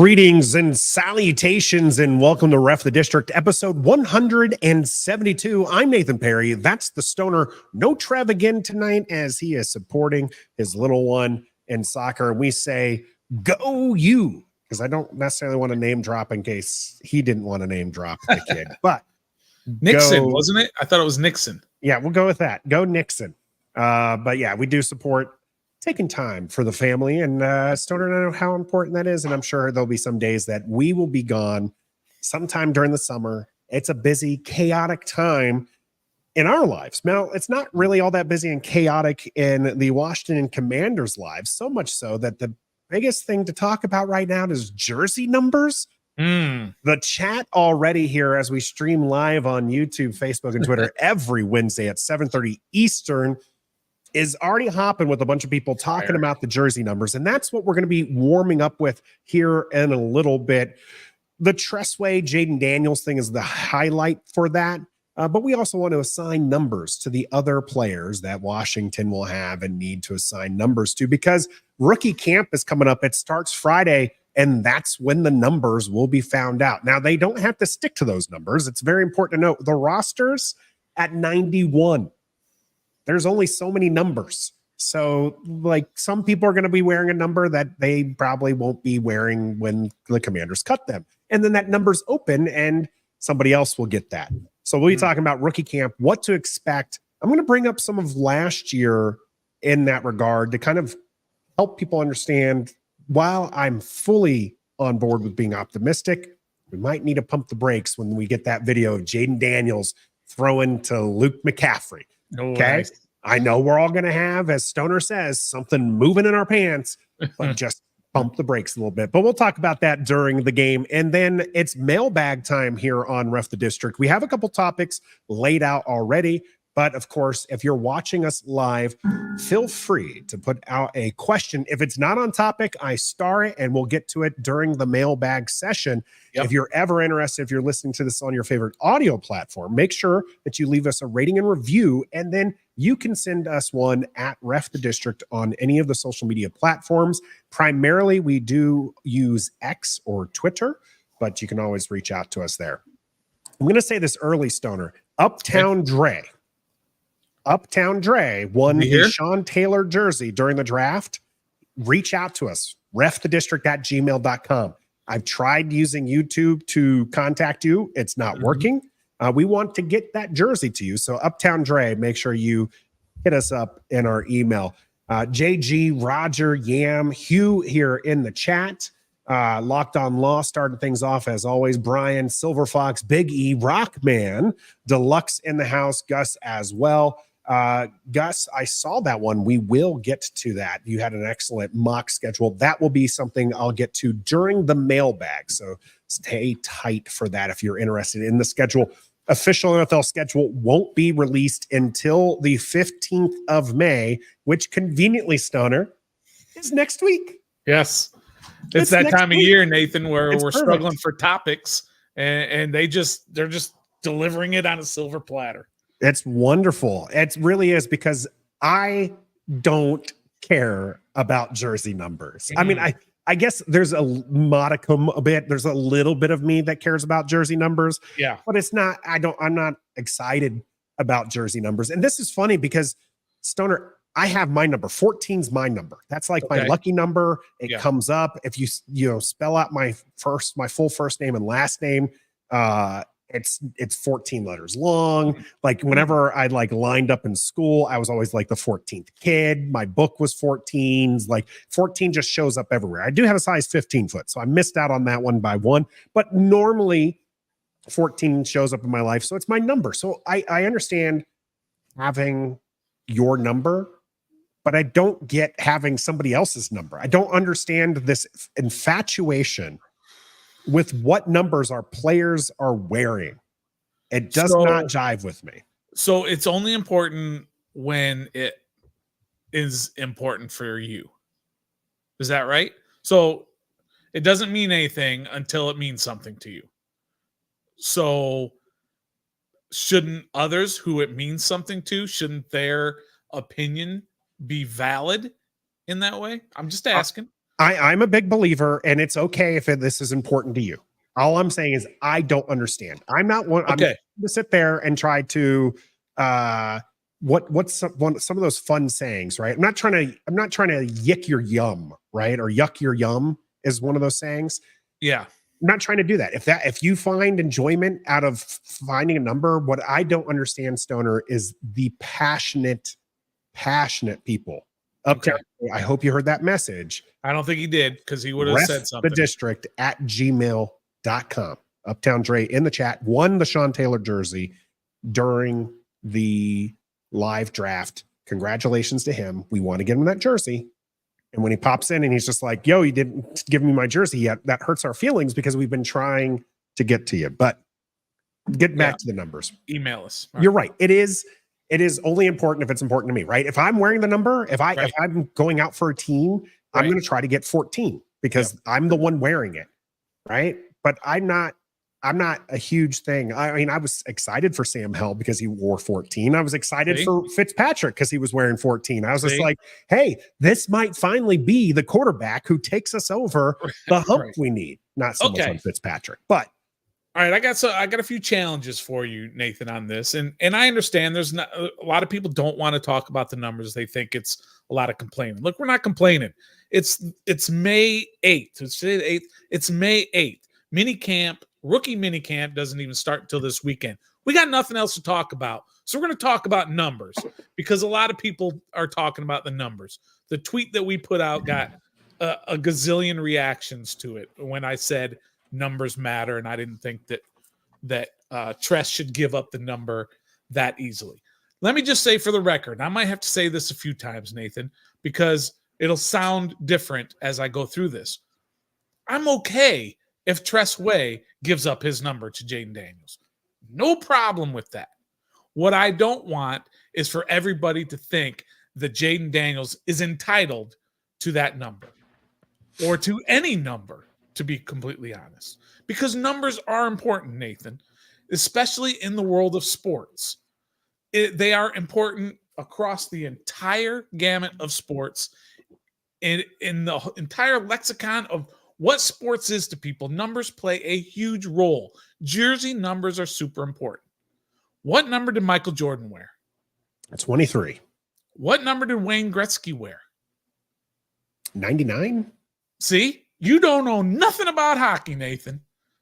Greetings and salutations, and welcome to Ref the District, episode 172. I'm Nathan Perry. That's the Stoner. No Trev again tonight, as he is supporting his little one in soccer. And we say, go you, because I don't necessarily want to name drop in case he didn't want to name drop the kid. But Nixon, wasn't it? I thought it was Nixon. Yeah, we'll go with that. Go Nixon. But yeah, we do support taking time for the family, and Stoner and I know how important that is, and I'm sure there'll be some days that we will be gone sometime during the summer. It's a busy, chaotic time in our lives. Now, it's not really all that busy and chaotic in the Washington Commanders' lives, so much so that the biggest thing to talk about right now is jersey numbers. The chat already here as we stream live on YouTube, Facebook, and Twitter every Wednesday at 7:30 Eastern is already hopping with a bunch of people talking about the jersey numbers. And that's what we're going to be warming up with here in a little bit. The Tress Way, Jayden Daniels thing is the highlight for that. But we also want to assign numbers to the other players that Washington will have and need to assign numbers to, because rookie camp is coming up. It starts Friday, and that's when the numbers will be found out. Now, they don't have to stick to those numbers. It's very important to note the rosters at 91. There's only so many numbers. So, like, some people are going to be wearing a number that they probably won't be wearing when the Commanders cut them. And then that number's open and somebody else will get that. So we'll be talking about rookie camp, what to expect. I'm going to bring up some of last year in that regard to kind of help people understand, while I'm fully on board with being optimistic, we might need to pump the brakes when we get that video of Jayden Daniels throwing to Luke McCaffrey. Okay. Nice. I know we're all going to have, as Stoner says, something moving in our pants, but just pump the brakes a little bit. But we'll talk about that during the game. And then it's mailbag time here on Ref the District. We have a couple topics laid out already. But of course, if you're watching us live, feel free to put out a question. If it's not on topic, I star it and we'll get to it during the mailbag session. Yep. If you're ever interested, if you're listening to this on your favorite audio platform, make sure that you leave us a rating and review, and then you can send us one at Ref the District on any of the social media platforms. Primarily, we do use X or Twitter, but you can always reach out to us there. I'm going to say this early, Stoner. Uptown Dre won the Sean Taylor jersey during the draft. Reach out to us, refthedistrict@gmail.com. I've tried using YouTube to contact you. It's not working. We want to get that jersey to you. So Uptown Dre, make sure you hit us up in our email. JG, Roger, Yam, Hugh here in the chat. Locked on Law started things off as always. Brian, Silver Fox, Big E, Rockman, Deluxe in the house, Gus as well. Gus, I saw that one. We will get to that. You had an excellent mock schedule. That will be something I'll get to during the mailbag. So stay tight for that if you're interested in the schedule. Official NFL schedule won't be released until the 15th of May, which conveniently, Stoner, is next week. Yes. It's that time of year, Nathan, where we're struggling for topics, and they're just delivering it on a silver platter. It's wonderful. It really is, because I don't care about jersey numbers. I mean, I guess there's a modicum a bit. There's a little bit of me that cares about jersey numbers. Yeah. But it's not, I'm not excited about jersey numbers. And this is funny because, Stoner, I have my number. 14's my number. That's like my lucky number. It comes up. If you spell out my full first name and last name, it's 14 letters long. Like, whenever I lined up in school, I was always like the 14th kid. My book was 14s. Like, 14 just shows up everywhere. I do have a size 15 foot, so I missed out on that one by one. But normally 14 shows up in my life, so it's my number. So I understand having your number, but I don't get having somebody else's number. I don't understand this infatuation with what numbers our players are wearing. It does not jive with me. So it's only important when it is important for you. Is that right? So it doesn't mean anything until it means something to you. So shouldn't others who it means something to, shouldn't their opinion be valid in that way? I'm just asking. I'm a big believer, and it's okay if this is important to you. All I'm saying is I don't understand. I'm not one. I'm Okay. to sit there and try to what's some of those fun sayings, right? I'm not trying to yick your yum, right? Or yuck your yum is one of those sayings. Yeah. I'm not trying to do that. If you find enjoyment out of finding a number, what I don't understand, Stoner, is the passionate people. Uptown, I hope you heard that message. I don't think he did, because he would have Ref said something. the district at gmail.com. Uptown Dre in the chat won the Sean Taylor jersey during the live draft. Congratulations to him. We want to get him that jersey. And when he pops in and he's just like, yo, you didn't give me my jersey yet, that hurts our feelings because we've been trying to get to you. But get back to the numbers. Email us. You're right. It is only important if it's important to me, right? If I'm wearing the number, if I'm going out for a team, I'm going to try to get 14 because I'm the one wearing it, right? But I'm not a huge thing. I mean, I was excited for Sam Hell because he wore 14. I was excited for Fitzpatrick because he was wearing 14. I was just like, hey, this might finally be the quarterback who takes us over the hump we need. Not so much on Fitzpatrick, but all right, I got a few challenges for you, Nathan, on this, and I understand there's not a lot of people don't want to talk about the numbers. They think it's a lot of complaining. Look, we're not complaining. It's May 8th. It's today the 8th. It's May 8th. Rookie mini camp doesn't even start until this weekend. We got nothing else to talk about, so we're going to talk about numbers because a lot of people are talking about the numbers. The tweet that we put out got a gazillion reactions to it when I said numbers matter, and I didn't think that Tress should give up the number that easily. Let me just say for the record, I might have to say this a few times, Nathan, because it'll sound different as I go through this. I'm okay if Tress Way gives up his number to Jayden Daniels. No problem with that. What I don't want is for everybody to think that Jayden Daniels is entitled to that number or to any number, to be completely honest, because numbers are important, Nathan, especially in the world of sports. They are important across the entire gamut of sports. In the entire lexicon of what sports is to people, numbers play a huge role. Jersey numbers are super important. What number did Michael Jordan wear? 23. What number did Wayne Gretzky wear? 99. See? You don't know nothing about hockey, Nathan.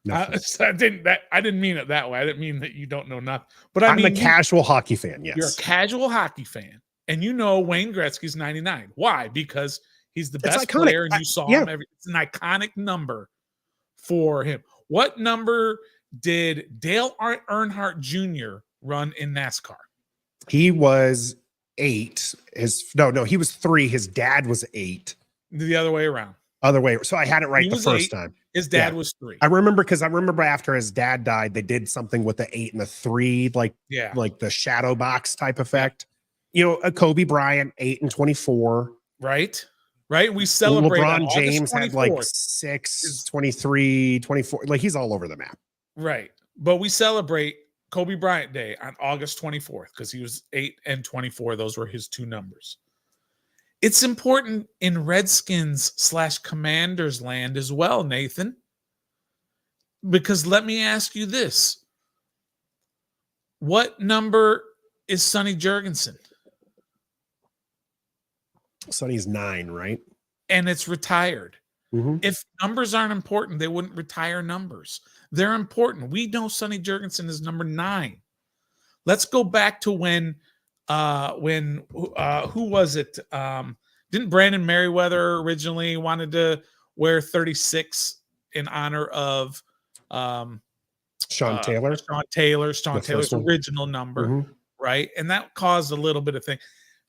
I didn't mean it that way. I didn't mean that you don't know nothing. But I'm a casual hockey fan, yes. You're a casual hockey fan. And you know Wayne Gretzky's 99. Why? Because he's the best player, and you saw him. It's an iconic number for him. What number did Dale Earnhardt Jr. run in NASCAR? He was 8. He was 3. His dad was 8. The other way around. So I had it right the first time. His dad was 3. I remember after his dad died, they did something with the 8 and the 3, like the shadow box type effect. You know, a Kobe Bryant, 8 and 24. Right. We celebrate. LeBron James had like 6, 23, 24. Like he's all over the map. Right. But we celebrate Kobe Bryant Day on August 24th because he was 8 and 24. Those were his 2 numbers. It's important in Redskins/Commanders land as well, Nathan. Because let me ask you this. What number is Sonny Jurgensen? Sonny's 9, right? And it's retired. Mm-hmm. If numbers aren't important, they wouldn't retire numbers. They're important. We know Sonny Jurgensen is number 9. Let's go back to when who was it? Didn't Brandon Merriweather originally wanted to wear 36 in honor of Sean Taylor? Sean Taylor's original number, right? And that caused a little bit of thing.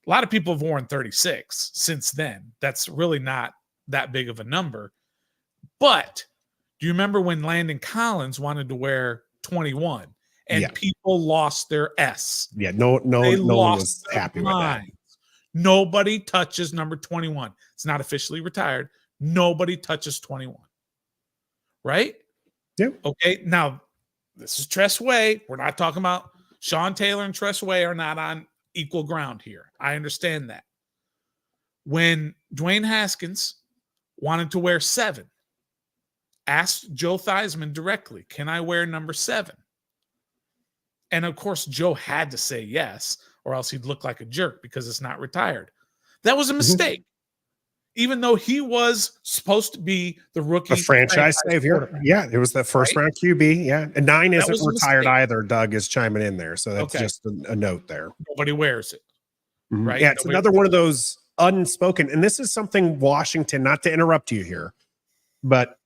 A lot of people have worn 36 since then. That's really not that big of a number. But do you remember when Landon Collins wanted to wear 21 and people lost their S? Yeah, no one was happy with that. Nobody touches number 21. It's not officially retired. Nobody touches 21. Right? Yeah. Okay. Now, this is Tress Way. We're not talking about Sean Taylor and Tress Way are not on equal ground here. I understand that. When Dwayne Haskins wanted to wear 7. Asked Joe Theismann directly, can I wear number 7? And of course, Joe had to say yes, or else he'd look like a jerk because it's not retired. That was a mistake. Even though he was supposed to be the rookie franchise savior. Yeah, it was the first round QB. Yeah. And 9 isn't retired either. Doug is chiming in there. So that's just a note there. Nobody wears it. Right. Yeah, it's another one of those unspoken. And this is something Washington, not to interrupt you here, but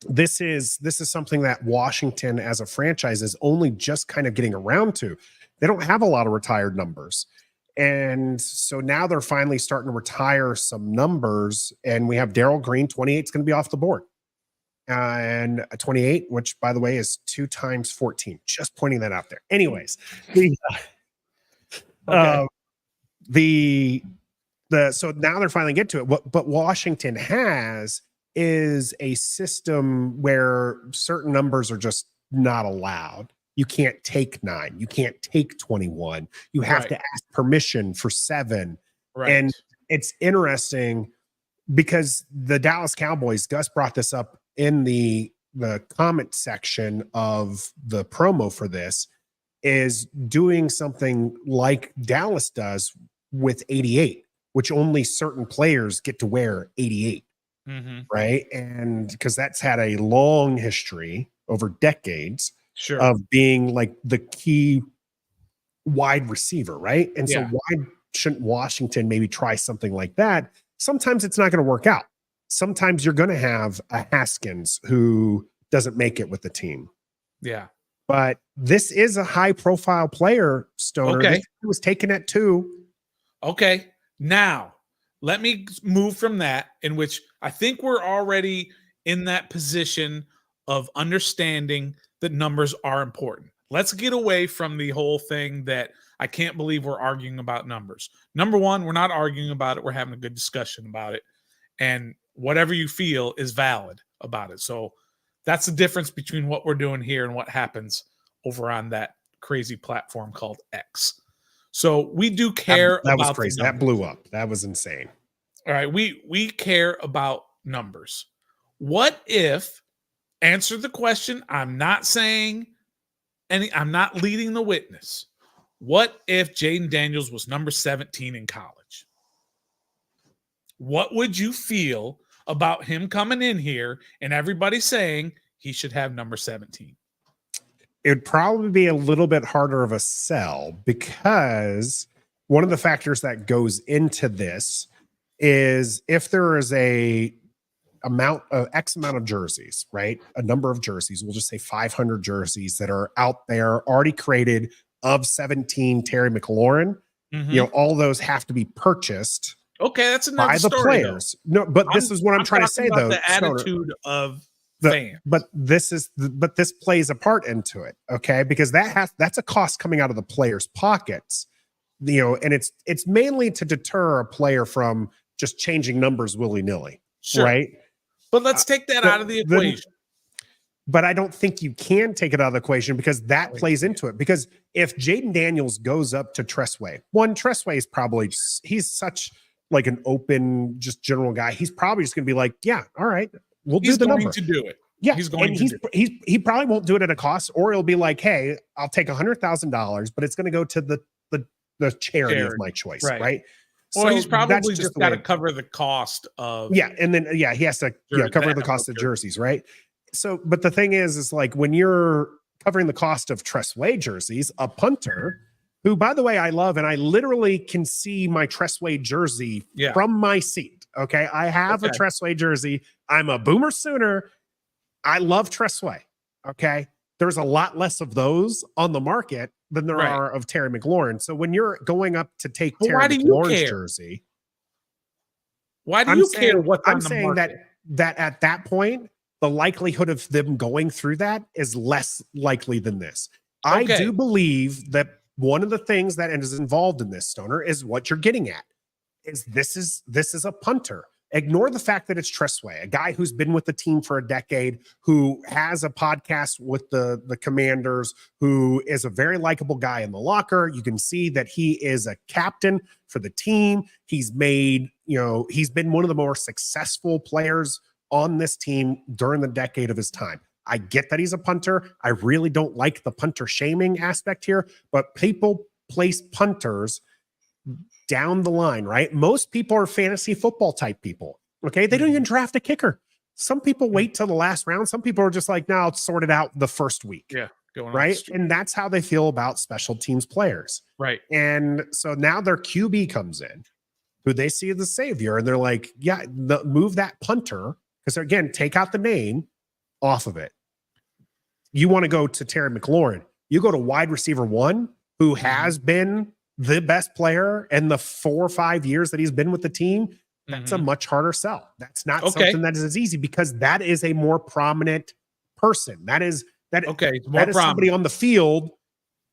this is something that Washington as a franchise is only just kind of getting around to. They don't have a lot of retired numbers. And so now they're finally starting to retire some numbers. And we have Darrell Green, 28 is going to be off the board. And a 28, which by the way is 2 times 14. Just pointing that out there. Anyways, so now they're finally get to it. But Washington has is a system where certain numbers are just not allowed. You can't take 9. You can't take 21. You have to ask permission for 7. Right. And it's interesting because the Dallas Cowboys, Gus brought this up in the comment section of the promo for this, is doing something like Dallas does with 88, which only certain players get to wear 88. Right. And because that's had a long history over decades of being like the key wide receiver. Right. And so why shouldn't Washington maybe try something like that? Sometimes it's not going to work out. Sometimes you're going to have a Haskins who doesn't make it with the team. Yeah. But this is a high profile player, Stoner. Okay. He was taken at 2. Okay. Now, let me move from that, in which I think we're already in that position of understanding that numbers are important. Let's get away from the whole thing that I can't believe we're arguing about numbers. Number one, we're not arguing about it. We're having a good discussion about it. And whatever you feel is valid about it. So that's the difference between what we're doing here and what happens over on that crazy platform called X. So we do care that about was crazy. That blew up. That was insane. All right. We care about numbers. What if, answer the question, I'm not saying I'm not leading the witness. What if Jayden Daniels was number 17 in college? What would you feel about him coming in here and everybody saying he should have number 17? It'd probably be a little bit harder of a sell because one of the factors that goes into this is if there is X amount of jerseys, right? A number of jerseys, we'll just say 500 jerseys that are out there already created of 17 Terry McLaurin. All those have to be purchased. Okay, that's another by the story, players. Though. No, but this is what I'm trying to say, though. The attitude of fans. But this plays a part into it, okay? Because that's a cost coming out of the players' pockets, and it's mainly to deter a player from just changing numbers willy-nilly, right? But let's take that out of the equation. But I don't think you can take it out of the equation because that plays into it. Because if Jayden Daniels goes up to Tress Way, Tress Way is probably he's such like an open, just general guy. He's probably just going to be like, yeah, all right, we'll do the number. He's going to do it. Yeah, he's going to do it. He probably won't do it at a cost, or he'll be like, hey, I'll take $100,000, but it's going to go to the charity of my choice, right? Well, so he's probably just got to cover the cost of he has to cover the cost of jerseys, right? So, but the thing is like when you're covering the cost of Tress Way jerseys, a punter, who, by the way, I love, and I literally can see my Tress Way jersey from my seat. Okay, I have a Tress Way jersey. I'm a Boomer Sooner. I love Tress Way. Okay, there's a lot less of those on the market than there are of Terry McLaurin. So when you're going up to take Terry McLaurin's jersey, why do you care what's on the market? I'm saying that at that point, the likelihood of them going through that is less likely than this. I do believe that one of the things that is involved in this, Stoner, is what you're getting at. This is a punter. Ignore the fact that it's Tress Way, a guy who's been with the team for a decade, who has a podcast with the Commanders, who is a very likable guy in the locker. You can see that he is a captain for the team. He's made, he's been one of the more successful players on this team during the decade of his time. I get that he's a punter. I really don't like the punter shaming aspect here, but people place punters down the line, right? Most people are fantasy football type people. Okay. They don't even draft a kicker. Some people wait till the last round. Some people are just like, now it's sorted out the first week. Yeah. Right. And that's how they feel about special teams players. Right. And so now their QB comes in, who they see as the savior. And they're like, yeah, move that punter. Because again, take out the name off of it. You want to go to Terry McLaurin. You go to wide receiver 1, who has been the best player in the 4 or 5 years that he's been with the team. That's a much harder sell. That's not something that is as easy, because that is a more prominent person. That is somebody on the field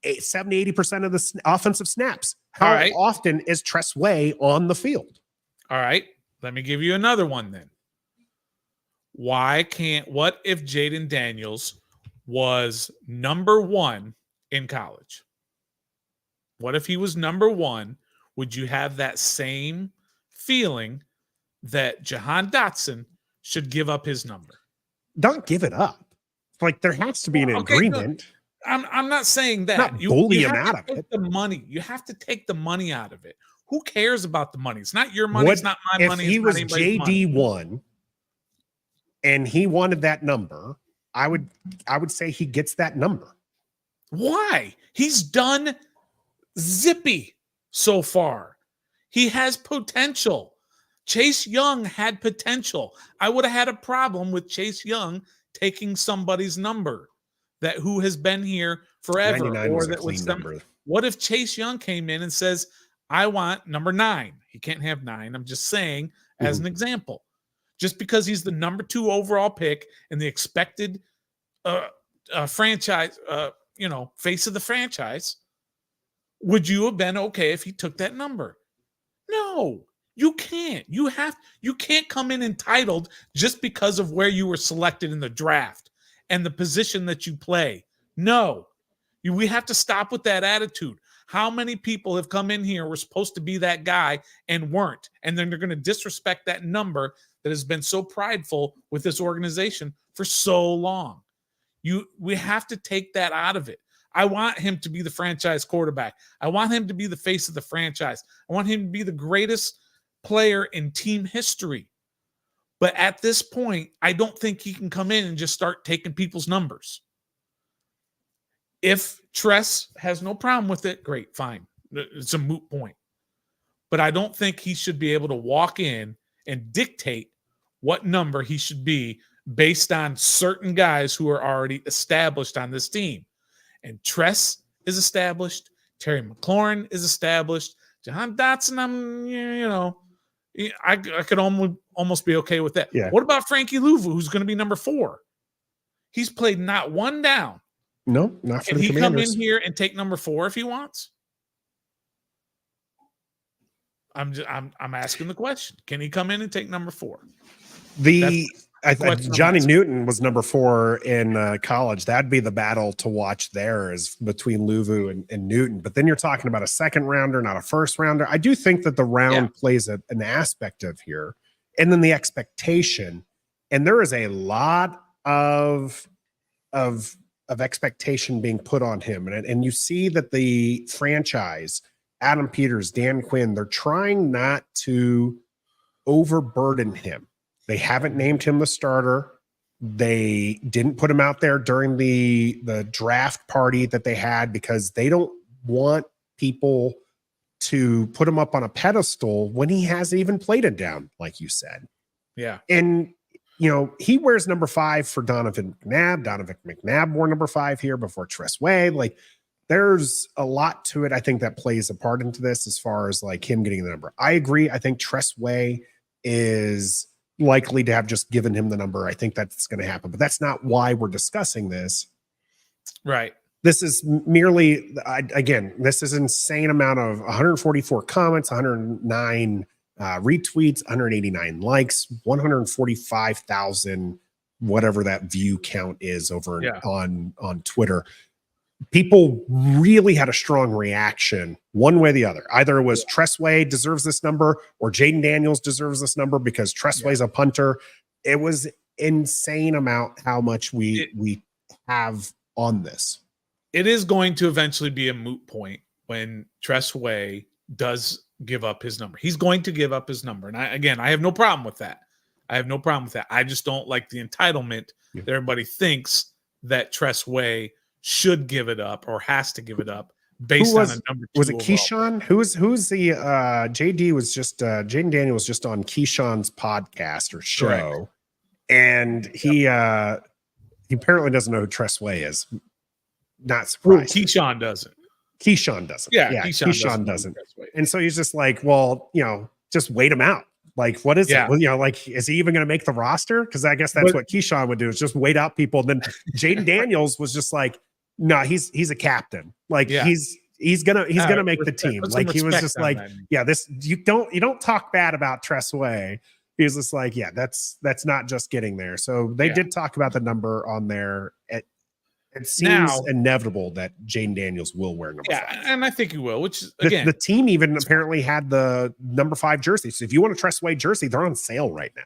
70-80% of the offensive snaps. How often is Tress Way on the field? All right. Let me give you another one then. What if Jayden Daniels was number 1 in college? What if he was number 1? Would you have that same feeling that Jahan Dotson should give up his number? Don't give it up. Like, there has to be an agreement. No, I'm not saying that. Not bully him out of it. The money. You have to take the money out of it. Who cares about the money? It's not your money. It's not my money. If he was JD1 and he wanted that number, I would say he gets that number. Why? He's done zippy so far. He has potential. Chase Young had potential. I would have had a problem with Chase Young taking somebody's number who has been here forever. 99 was a clean number. What if Chase Young came in and says, I want number 9? He can't have 9. I'm just saying as an example. Just because he's the number 2 overall pick and the expected franchise, face of the franchise, would you have been okay if he took that number? No, you can't. You can't come in entitled just because of where you were selected in the draft and the position that you play. No, we have to stop with that attitude. How many people have come in here, were supposed to be that guy and weren't, and then they're going to disrespect that number that has been so prideful with this organization for so long? We have to take that out of it. I want him to be the franchise quarterback. I want him to be the face of the franchise. I want him to be the greatest player in team history. But at this point, I don't think he can come in and just start taking people's numbers. If Tress has no problem with it, great, fine. It's a moot point. But I don't think he should be able to walk in and dictate what number he should be based on certain guys who are already established on this team. And Tress is established. Terry McLaurin is established. Jahan Dotson, I could almost be okay with that. Yeah. What about Frankie Louvu, who's going to be number 4? He's played not one down. No, not for the Commanders. Can he come in here and take number 4 if he wants? I'm asking the question. Can he come in and take number 4? Johnny Newton was number 4 in college. That'd be the battle to watch there, is between Louvu and Newton. But then you're talking about a second rounder, not a first rounder. I do think that the round plays an aspect of here, and then the expectation. And there is a lot of expectation being put on him, and you see that the franchise, Adam Peters, Dan Quinn, they're trying not to overburden him. They haven't named him the starter. They didn't put him out there during the draft party that they had, because they don't want people to put him up on a pedestal when he hasn't even played it down, like you said. Yeah. And, he wears number 5 for Donovan McNabb. Donovan McNabb wore number 5 here before Tress Way. Like, there's a lot to it, I think, that plays a part into this as far as like him getting the number. I agree. I think Tress Way is likely to have just given him the number. I think that's going to happen, but that's not why we're discussing this. Right. This is merely, again, this is an insane amount of 144 comments, 109 retweets, 189 likes, 145,000, whatever that view count is over on Twitter. People really had a strong reaction one way or the other. Either it was Tress Way deserves this number or Jayden Daniels deserves this number because Tress Way's a punter. It was insane amount how much we have on this. It is going to eventually be a moot point when Tress Way does give up his number. He's going to give up his number. And I have no problem with that. I just don't like the entitlement that everybody thinks that Tress Way should give it up or has to give it up based on a number 2. Was it Keyshawn? Who's the JD was just Jayden Daniels was just on Keyshawn's podcast or show. Correct. And he apparently doesn't know who Tress Way is. Not surprised. Keyshawn doesn't. Yeah, Keyshawn doesn't. And so he's just like, well, just wait him out. Like, what is it? Well, like, is he even going to make the roster? Because I guess that's what Keyshawn would do, is just wait out people. And then Jayden Daniels was just like, no, he's a captain. Like he's gonna make the team. Like he was just like, this you don't talk bad about Tress Way. He was just like, that's not just getting there. So they did talk about the number on there. It seems inevitable that Jayden Daniels will wear number 5. And I think he will, which is, again, the team even apparently had the number 5 jersey. So if you want a Tress Way jersey, they're on sale right now.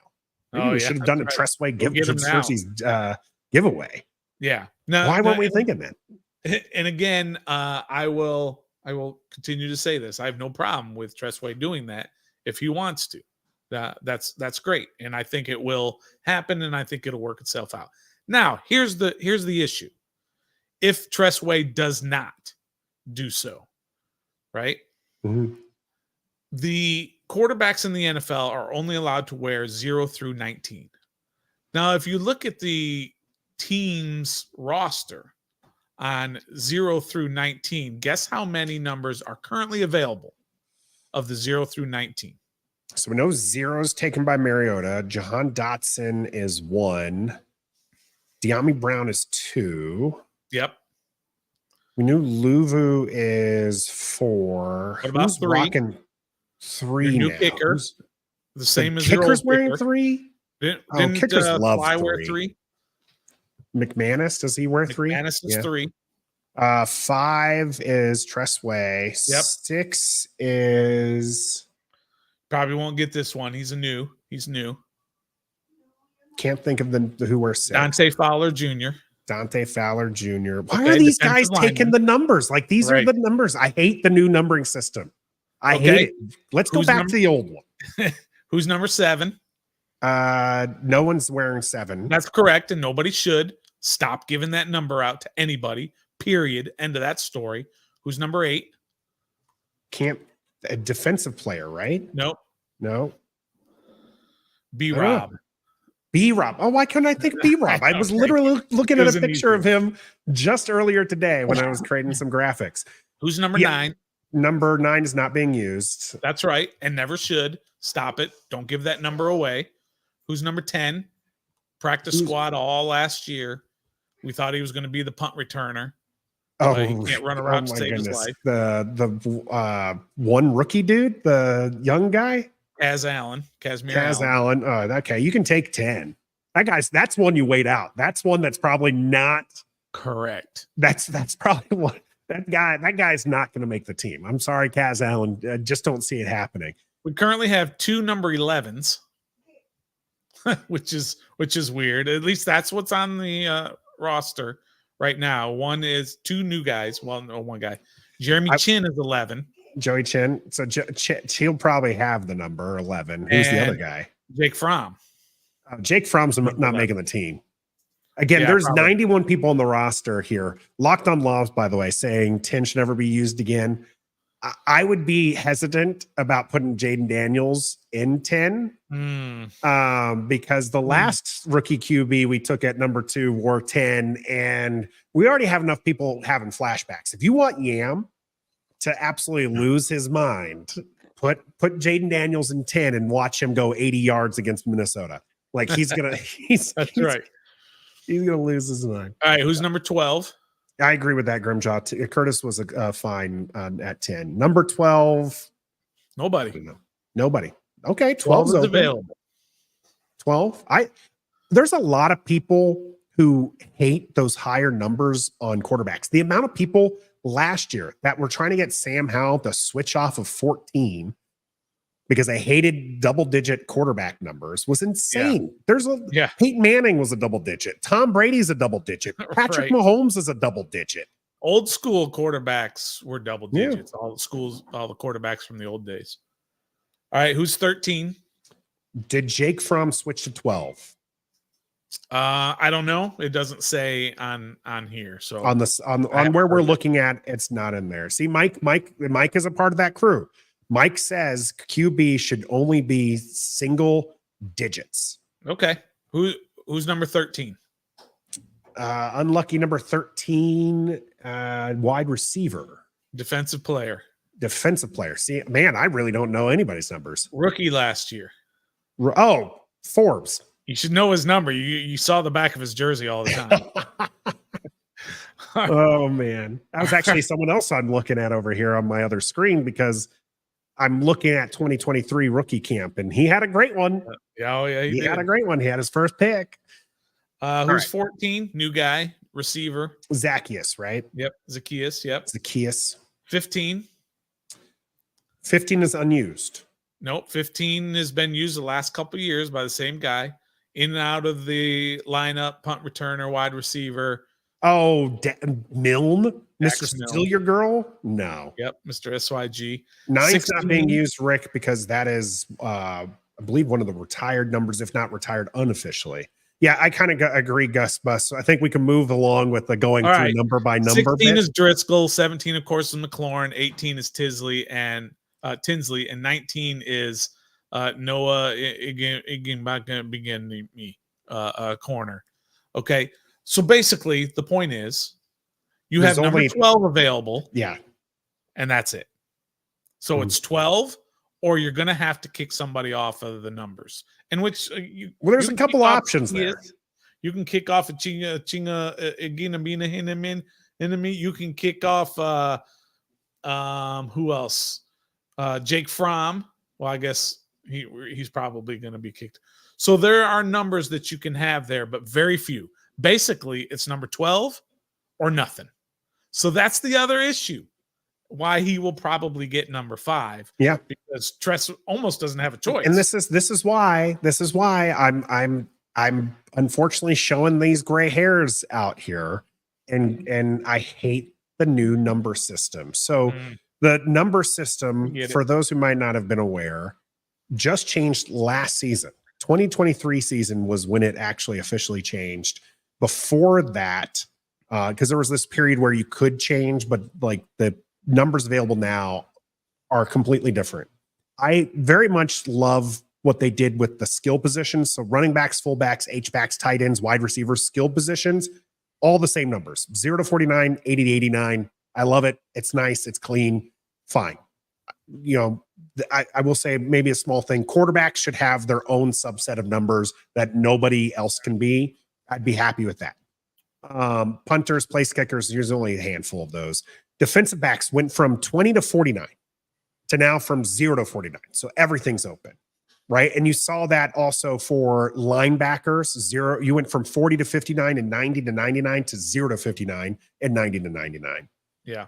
Maybe we should have done a Tress Way jerseys giveaway. Yeah. Why weren't we thinking that? And again, I will continue to say this. I have no problem with Tress Way doing that if he wants to. That's great. And I think it will happen, and I think it'll work itself out. Now, here's the issue. If Tress Way does not do so, right? Mm-hmm. The quarterbacks in the NFL are only allowed to wear 0 through 19. Now, if you look at the team's roster on 0 through 19, guess how many numbers are currently available of the 0 through 19? So we know 0 is taken by Mariota. Jahan Dotson is 1. De'Ami Brown is 2. Yep. We knew Luvu is 4. What about 3? Rocking 3 Your new now. kicker. The same as Kicker's your old wearing kicker. 3? Didn't kickers love Fly 3. wear 3? McManus, does he wear 3? McManus is 3. 5 is Tress Way. Yep. 6 is... Probably won't get this one. He's new. Can't think of who wears 6. Dante Fowler Jr. Why are these guys taking the numbers? Like, these are the numbers. I hate the new numbering system. I hate it. Let's go back to the old one. Who's number 7? No one's wearing 7. That's correct, and nobody should. Stop giving that number out to anybody. Period. End of that story. Who's number 8? A defensive player, right? Nope. No. B-Rob. B-Rob. Oh, why couldn't I think of B-Rob? I was literally looking at a picture of him just earlier today when I was creating some graphics. Who's number 9? Number 9 is not being used. That's right, and never should. Stop it. Don't give that number away. Who's number 10? Practice squad all last year. We thought he was going to be the punt returner. Oh, he can't run around to save his life. The one rookie dude, the young guy, Kaz Allen. Oh, okay. You can take 10. That's one you wait out. That's one that's probably not correct. That's probably one. That guy's not going to make the team. I'm sorry, Kaz Allen. I just don't see it happening. We currently have 2 number 11s, which is weird. At least that's what's on the roster right now. 2 new guys. Well, no, 1 guy. Jeremy Chin is 11. Joey Chin. So he'll probably have the number 11. Who's the other guy? Jake Fromm. Jake Fromm's not making the team. Again, there's probably 91 people on the roster here. Locked on Lobs, by the way, saying 10 should never be used again. I would be hesitant about putting Jayden Daniels in 10 because the last rookie QB we took at number 2 wore 10, and we already have enough people having flashbacks. If you want Yam to absolutely lose his mind, put Jayden Daniels in 10 and watch him go 80 yards against Minnesota. Like he's gonna right. He's gonna lose his mind. All right, who's number 12? I agree with that, Grimjaw. Curtis was a fine at 10. Number 12. Nobody. Nobody. Okay, 12 12's is open. available. 12. There's a lot of people who hate those higher numbers on quarterbacks. The amount of people last year that were trying to get Sam Howell to switch off of 14 because they hated double-digit quarterback numbers was insane. Peyton Manning was a double-digit. Tom Brady's a double-digit. Patrick Mahomes is a double-digit. Old school quarterbacks were double digits. All the quarterbacks from the old days. All right, who's 13? Did Jake Fromm switch to 12? I don't know. It doesn't say on here. So on where we're looking at, it's not in there. See, Mike is a part of that crew. Mike says QB should only be single digits. Okay. Who's number 13? Unlucky number 13, wide receiver. Defensive player. See, man, I really don't know anybody's numbers. Rookie last year. Oh, Forbes. You should know his number. You saw the back of his jersey all the time. Oh, man. That was actually someone else I'm looking at over here on my other screen because I'm looking at 2023 rookie camp, and he had a great one. He had a great one. He had his first pick. Who's 14? New guy, receiver. Zacchaeus, right? Yep. Zacchaeus. 15. 15 is unused. Nope. 15 has been used the last couple of years by the same guy. In and out of the lineup, punt returner, wide receiver. Oh, Milne? Dax Mr. Milne. Steal Your Girl? No. Yep. Mr. SYG. 9's not being used, Rick, because that is, I believe, one of the retired numbers, if not retired unofficially. Yeah, I kind of agree, Gus Bus. So I think we can move along with the going through number by number. 16 is Driscoll, 17, of course, is McLaurin, 18 is Tinsley, and 19 is Noah corner. Okay, so basically the point is you have number 12 available. Yeah, and that's it. So it's 12, or you're going to have to kick somebody off of the numbers. In which there's a couple options there. You can kick off a Chinga enemy. You can kick off who else? Jake Fromm. Well, I guess he's probably going to be kicked. So there are numbers that you can have there, but very few. Basically, it's number 12 or nothing. So that's the other issue. Why he will probably get number 5. Yeah, because Tress almost doesn't have a choice. And this is why I'm unfortunately showing these gray hairs out here, and I hate the new number system. So the number system, for those who might not have been aware, just changed last season. 2023 season was when it actually officially changed. Before that, because there was this period where you could change, but like the numbers available now are completely different. I very much love what they did with the skill positions. So running backs, fullbacks, H-backs, tight ends, wide receivers, skill positions, all the same numbers, 0 to 49, 80 to 89. I love it. It's nice. It's clean. Fine. You know, I will say maybe a small thing. Quarterbacks should have their own subset of numbers that nobody else can be. I'd be happy with that. Punters, place kickers, there's only a handful of those. Defensive backs went from 20 to 49 to now from 0 to 49. So everything's open, right? And you saw that also for linebackers. You went from 40 to 59 and 90 to 99 to 0 to 59 and 90 to 99. Yeah.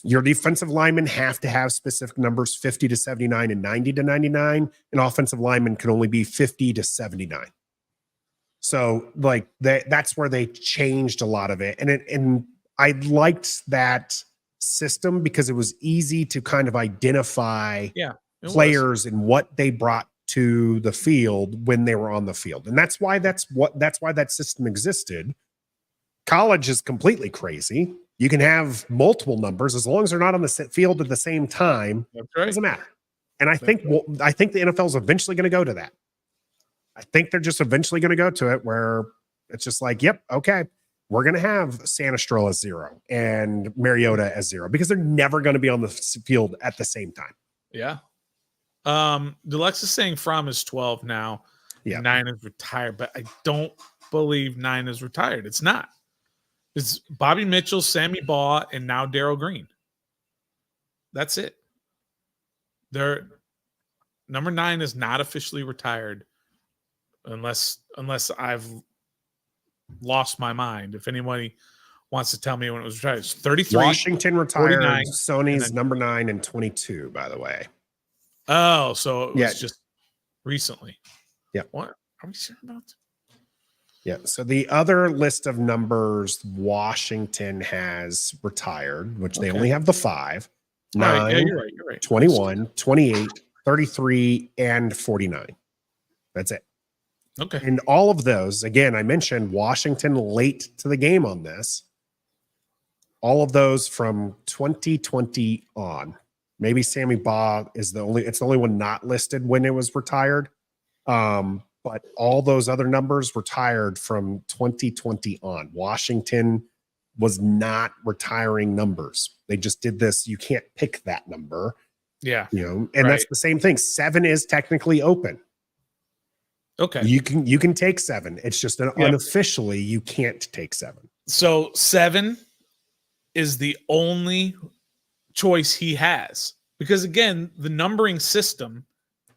Your defensive linemen have to have specific numbers, 50 to 79 and 90 to 99. And offensive linemen can only be 50 to 79. So like that's where they changed a lot of it. And I liked that system because it was easy to kind of identify players and what they brought to the field when they were on the field. And that's why that system existed. College is completely crazy. You can have multiple numbers as long as they're not on the field at the same time. That's right. It doesn't matter. And I think the NFL is eventually going to go to that. I think they're just eventually going to go to it where it's just like, yep, okay, we're going to have Sanastrell as 0 and Mariota as 0 because they're never going to be on the field at the same time. Yeah. Deluxe is saying Fromm is 12 now. Yeah. 9 is retired, but I don't believe 9 is retired. It's not. It's Bobby Mitchell, Sammy Baugh, and now Darryl Green. That's it. number 9 is not officially retired unless I've lost my mind. If anybody wants to tell me when it was retired, it's 33. Washington retired 49, Sony's number 9 and 22, by the way. Oh, so it was Yeah. just recently. Yeah. What are we sure about? Yeah. So the other list of numbers Washington has retired, which they only have the 5, 9, Right. Yeah, you're right. You're right. 21, 28, 33, and 49. That's it. Okay. And all of those, again, I mentioned Washington late to the game on this. All of those from 2020 on. Maybe Sammy Baugh is the only one not listed when it was retired. But all those other numbers retired from 2020 on. Washington was not retiring numbers. They just did this. You can't pick that number. Yeah. And Right. that's the same thing. 7 is technically open. Okay. You can take 7. It's just unofficially you can't take 7. So 7 is the only choice he has, because again, the numbering system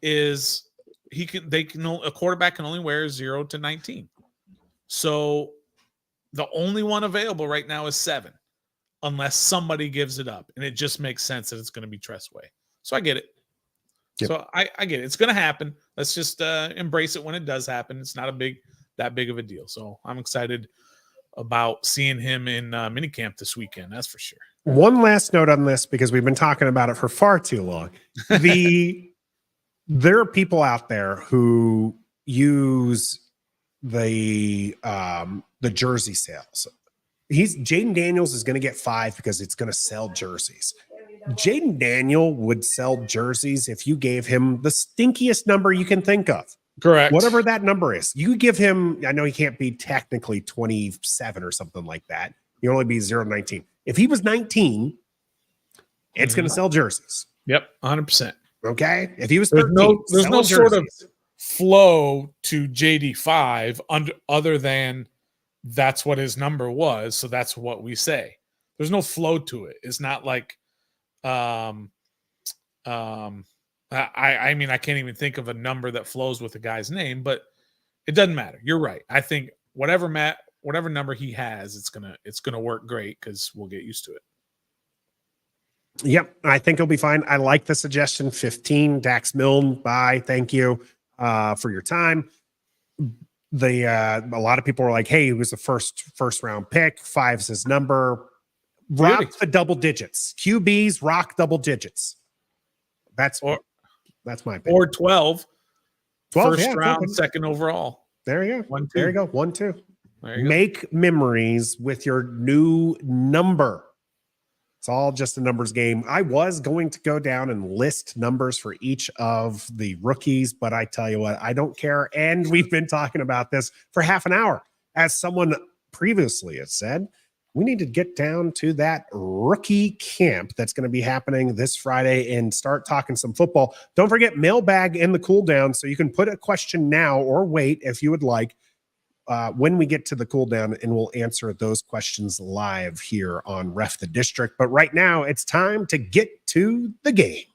is a quarterback can only wear 0 to 19. So the only one available right now is 7, unless somebody gives it up, and it just makes sense that it's going to be Tress Way. So I get it. Yep. So I get it. It's going to happen. Let's just embrace it when it does happen. It's not that big of a deal. So I'm excited about seeing him in minicamp this weekend. That's for sure. One last note on this, because we've been talking about it for far too long. There are people out there who use the jersey sales. Jayden Daniels is going to get 5 because it's going to sell jerseys. Jayden Daniel would sell jerseys if you gave him the stinkiest number you can think of. Correct. Whatever that number is. You give him, I know he can't be technically 27 or something like that. He'll only be 0 to 19. If he was 19, it's going to sell jerseys. Yep, 100%. Okay? If he was 13, there's no sort of flow to JD5 other than that's what his number was, so that's what we say. There's no flow to it. It's not like I mean, I can't even think of a number that flows with a guy's name, but it doesn't matter. You're right. I think whatever number he has, it's gonna work great because we'll get used to it. Yep, I think he'll be fine. I like the suggestion. 15, Dax Milne. Bye. Thank you for your time. A lot of people were like, "Hey, he was the first round pick. 5's his number." Rock Really? the double digits. QBs rock double digits. That's my opinion. Or 12. 12, first yeah, round, second overall. There you go. 1, 2. There you go. 1, 2. There you go. Make memories with your new number. It's all just a numbers game. I was going to go down and list numbers for each of the rookies, but I tell you what, I don't care. And we've been talking about this for half an hour. As someone previously has said, we need to get down to that rookie camp that's going to be happening this Friday and start talking some football. Don't forget Mailbag in the cool down, so you can put a question now or wait if you would like when we get to the cool down, and we'll answer those questions live here on Ref the District. But right now, it's time to get to the game.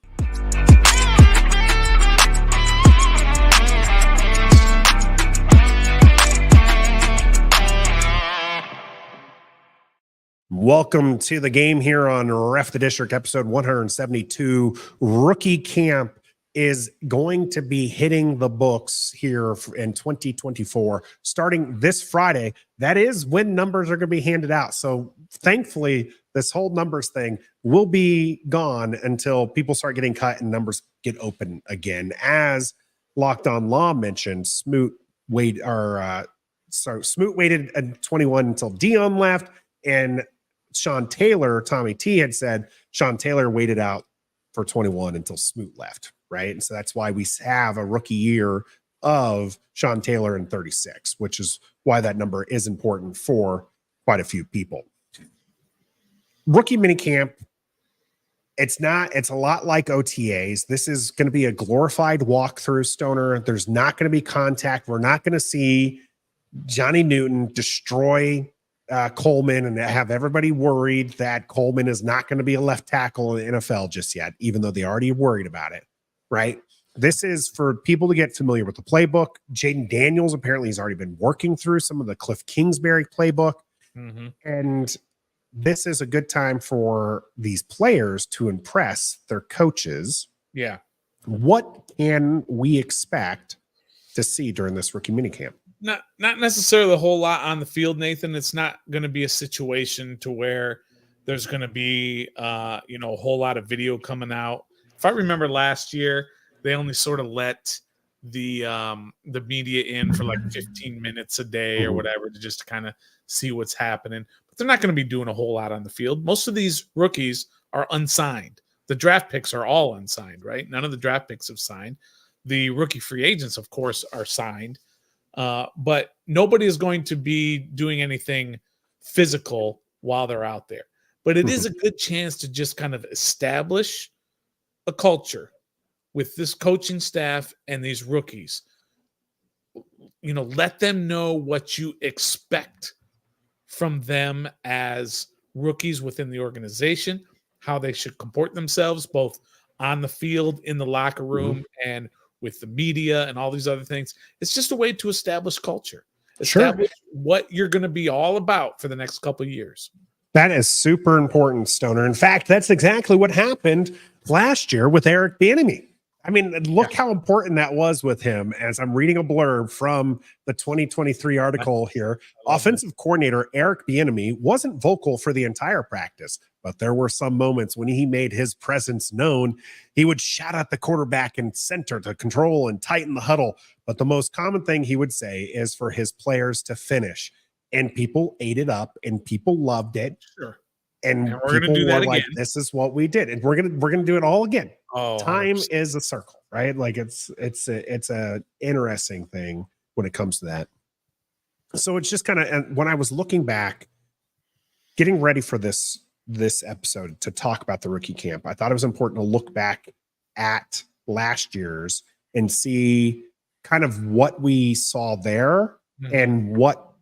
Welcome to the game here on Ref the District, episode 172. Rookie Camp is going to be hitting the books here in 2024, starting this Friday. That is when numbers are going to be handed out. So thankfully, this whole numbers thing will be gone until people start getting cut and numbers get open again. As Locked On Law mentioned, Smoot waited at 21 until Dion left, and Sean Taylor, Tommy T, had said Sean Taylor waited out for 21 until Smoot left, right? And so that's why we have a rookie year of Sean Taylor in 36, which is why that number is important for quite a few people. Rookie minicamp, it's a lot like OTAs. This is going to be a glorified walkthrough, Stoner. There's not going to be contact. We're not going to see Johnny Newton destroy Coleman and have everybody worried that Coleman is not going to be a left tackle in the NFL just yet, even though they already worried about it, right? This is for people to get familiar with the playbook. Jayden Daniels apparently has already been working through some of the Cliff Kingsbury playbook. Mm-hmm. And this is a good time for these players to impress their coaches. Yeah. What can we expect to see during this rookie minicamp? Not necessarily a whole lot on the field, Nathan. It's not going to be a situation to where there's going to be a whole lot of video coming out. If I remember last year, they only sort of let the media in for like 15 minutes a day or whatever to just kind of see what's happening. But they're not going to be doing a whole lot on the field. Most of these rookies are unsigned. The draft picks are all unsigned, right? None of the draft picks have signed. The rookie free agents, of course, are signed. But nobody is going to be doing anything physical while they're out there. But it is a good chance to just kind of establish a culture with this coaching staff and these rookies. Let them know what you expect from them as rookies within the organization, how they should comport themselves, both on the field, in the locker room, and with the media and all these other things. It's just a way to establish culture, establish what you're going to be all about for the next couple of years. That is super important, Stoner. In fact, that's exactly what happened last year with Eric Bieniemy. I mean, look how important that was with him. As I'm reading a blurb from the 2023 article here, offensive coordinator Eric Bieniemy wasn't vocal for the entire practice, but there were some moments when he made his presence known. He would shout at the quarterback and center to control and tighten the huddle. But the most common thing he would say is for his players to finish. And people ate it up and people loved it. Sure. And we're going to do that again. Like, this is what we did. And we're gonna do it all again. Oh, time is a circle, right? Like it's a interesting thing when it comes to that. So it's just kind of, and when I was looking back, getting ready for this episode to talk about the rookie camp, I thought it was important to look back at last year's and see kind of what we saw there and what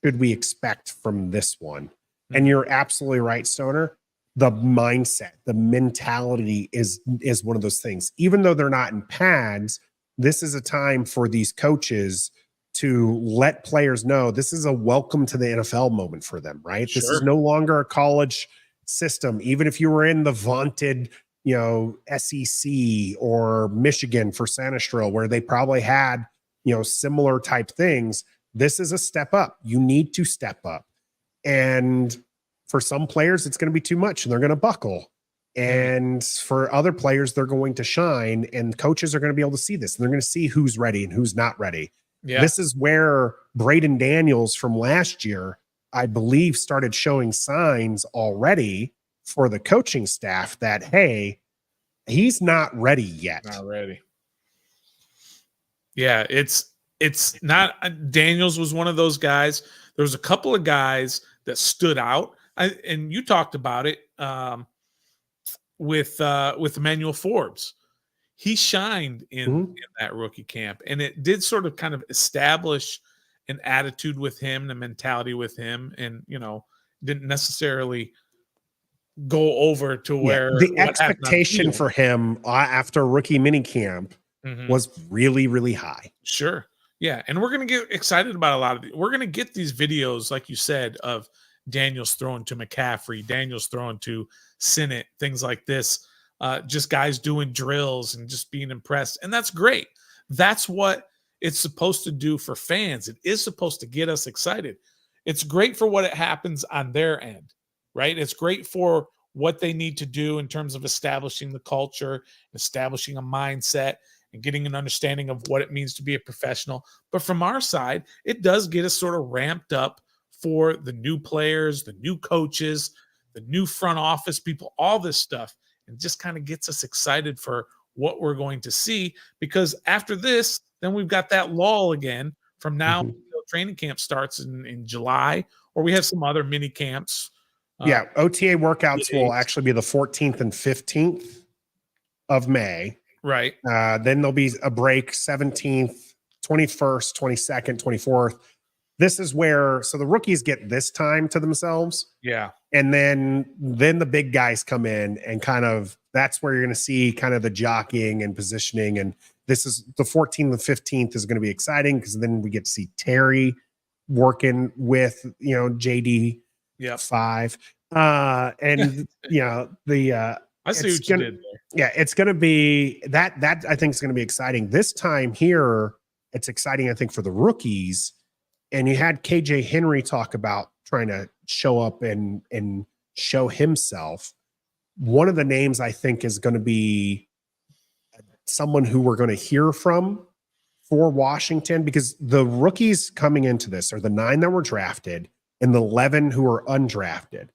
should we expect from this one. And you're absolutely right, Stoner. The mindset, the mentality is one of those things. Even though they're not in pads, this is a time for these coaches to let players know this is a welcome to the NFL moment for them, right? This is no longer a college system. Even if you were in the vaunted, SEC or Michigan for Sanistril, where they probably had, similar type things, this is a step up. You need to step up. And for some players, it's going to be too much and they're going to buckle. And for other players, they're going to shine, and coaches are going to be able to see this. And they're going to see who's ready and who's not ready. Yeah. This is where Jayden Daniels from last year, I believe, started showing signs already for the coaching staff that, hey, he's not ready yet. Not ready. Yeah, it's not. Daniels was one of those guys. There was a couple of guys that stood out, and you talked about it with Emmanuel Forbes. He shined in that rookie camp, and it did sort of kind of establish an attitude with him, the mentality with him, and didn't necessarily go over to where the expectation for him after rookie minicamp was really, really high. Sure. Yeah, and we're going to get excited about a lot of it. We're going to get these videos, like you said, of Daniels throwing to McCaffrey, Daniels throwing to Sinnott, things like this, just guys doing drills and just being impressed. And that's great. That's what it's supposed to do for fans. It is supposed to get us excited. It's great for what it happens on their end, right? It's great for what they need to do in terms of establishing the culture, establishing a mindset, and getting an understanding of what it means to be a professional. But from our side, it does get us sort of ramped up for the new players, the new coaches, the new front office people, all this stuff, and just kind of gets us excited for what we're going to see. Because after this, then we've got that lull again from now until training camp starts in July, or we have some other mini camps. OTA workouts will actually be the 14th and 15th of May. Right. Then there'll be a break 17th, 21st, 22nd, 24th. This is where, so the rookies get this time to themselves. Yeah. And then the big guys come in and kind of, that's where you're going to see kind of the jockeying and positioning and this is the 14th and 15th is going to be exciting because then we get to see Terry working with, JD Yep. 5. And the I see it's what you gonna, did there. yeah, it's going to be that I think is going to be exciting. This time here, it's exciting, I think, for the rookies. And you had KJ Henry talk about trying to show up and show himself. One of the names I think is going to be someone who we're going to hear from for Washington, because the rookies coming into this are the 9 that were drafted and the 11 who are undrafted.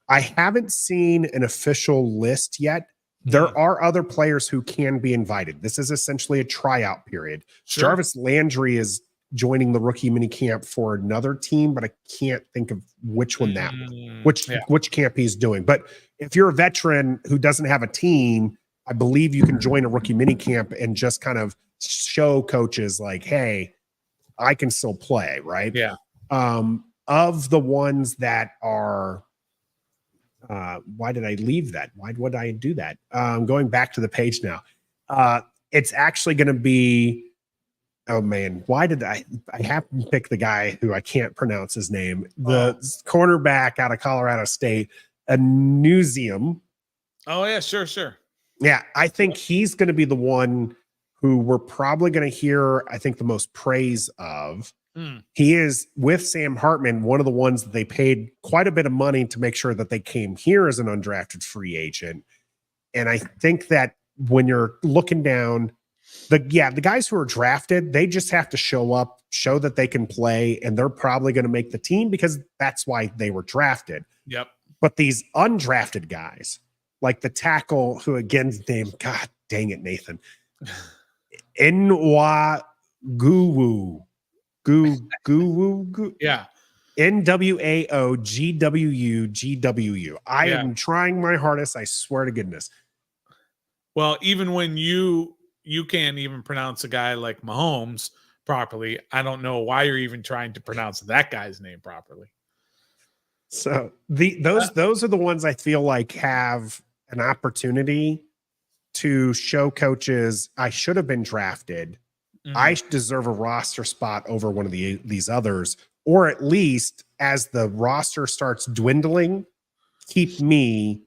I haven't seen an official list yet. There are other players who can be invited. This is essentially a tryout period. Sure. Jarvis Landry is joining the rookie mini camp for another team, but I can't think of which one which camp he's doing. But if you're a veteran who doesn't have a team, I believe you can join a rookie mini camp and just kind of show coaches like, hey, I can still play, right? Yeah. Of the ones that are why did I leave that? Why would I do that? Going back to the page now. It's actually going to be, oh man, why did I have to pick the guy who I can't pronounce his name, the cornerback out of Colorado State, a museum. Oh yeah, sure. Yeah, I think he's going to be the one who we're probably going to hear, I think, the most praise of. He is, with Sam Hartman, one of the ones that they paid quite a bit of money to make sure that they came here as an undrafted free agent. And I think that when you're looking down, the guys who are drafted, they just have to show up, show that they can play, and they're probably going to make the team because that's why they were drafted. Yep. But these undrafted guys, like the tackle who, again's name, God dang it, Nathan, Nwa Guwu. Yeah. NWAOGWUGWU. I am trying my hardest. I swear to goodness. Well, even when you can't even pronounce a guy like Mahomes properly, I don't know why you're even trying to pronounce that guy's name properly. So those are the ones I feel like have an opportunity to show coaches I should have been drafted. I deserve a roster spot over one of these others, or at least as the roster starts dwindling, keep me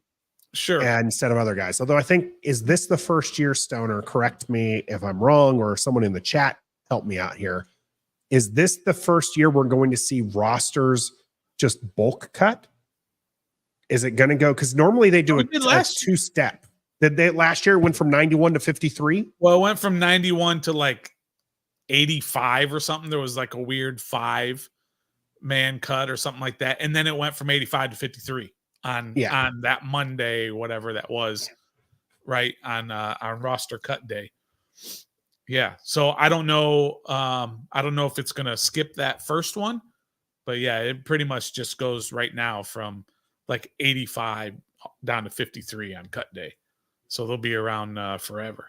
instead of other guys. Although I think, is this the first year, Stoner? Correct me if I'm wrong, or someone in the chat help me out here. Is this the first year we're going to see rosters just bulk cut? Is it going to go? Because normally they do a two-step. Did they last year went from 91 to 53? Well, it went from 91 to like 85 or something. There was like a weird 5-man cut or something like that, and then it went from 85 to 53 on that Monday, whatever that was, right on roster cut day. Yeah, so I don't know if it's gonna skip that first one, but yeah, it pretty much just goes right now from like 85 down to 53 on cut day, so they'll be around forever.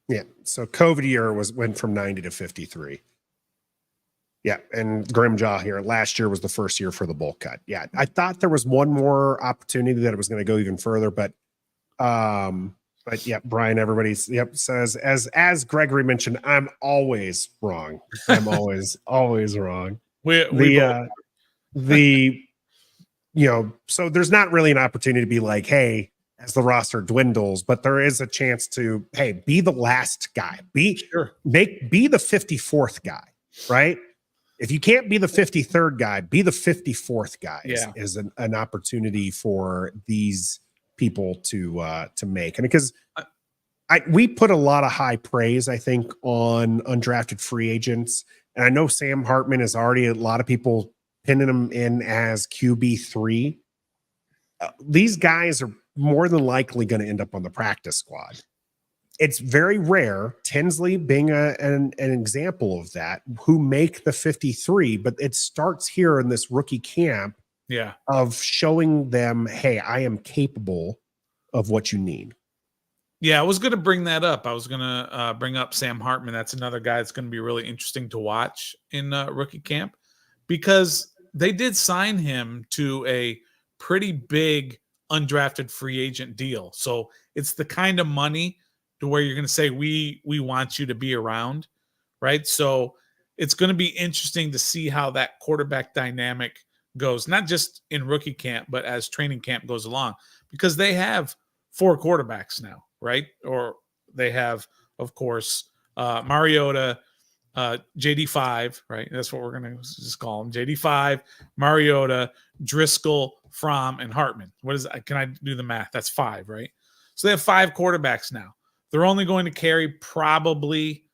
Yeah. So COVID year went from 90 to 53. Yeah. And Grimjaw here, last year was the first year for the bulk cut. Yeah. I thought there was one more opportunity that it was going to go even further, but yeah, Brian, everybody's says, as Gregory mentioned, I'm always wrong. I'm always wrong. So there's not really an opportunity to be like, hey, as the roster dwindles, but there is a chance to, hey, be the last guy, be the 54th guy, right? If you can't be the 53rd guy, be the 54th guy is an opportunity for these people to make. And because we put a lot of high praise, I think, on undrafted free agents. And I know Sam Hartman is already a lot of people pinning him in as QB3. These guys are more than likely going to end up on the practice squad. It's very rare, Tinsley being an example of that, who make the 53, but it starts here in this rookie camp of showing them, hey, I am capable of what you need. Yeah, I was going to bring that up. I was going to bring up Sam Hartman. That's another guy that's going to be really interesting to watch in rookie camp, because they did sign him to a pretty big undrafted free agent deal. So it's the kind of money to where you're going to say we want you to be around, right? So it's going to be interesting to see how that quarterback dynamic goes, not just in rookie camp, but as training camp goes along, because they have 4 quarterbacks now, right? Or they have, of course, Mariota, JD5, right? That's what we're going to just call him. JD5, Mariota, Driscoll, Fromm, and Hartman. What is that? Can I do the math? That's 5, right? So they have 5 quarterbacks now. They're only going to carry probably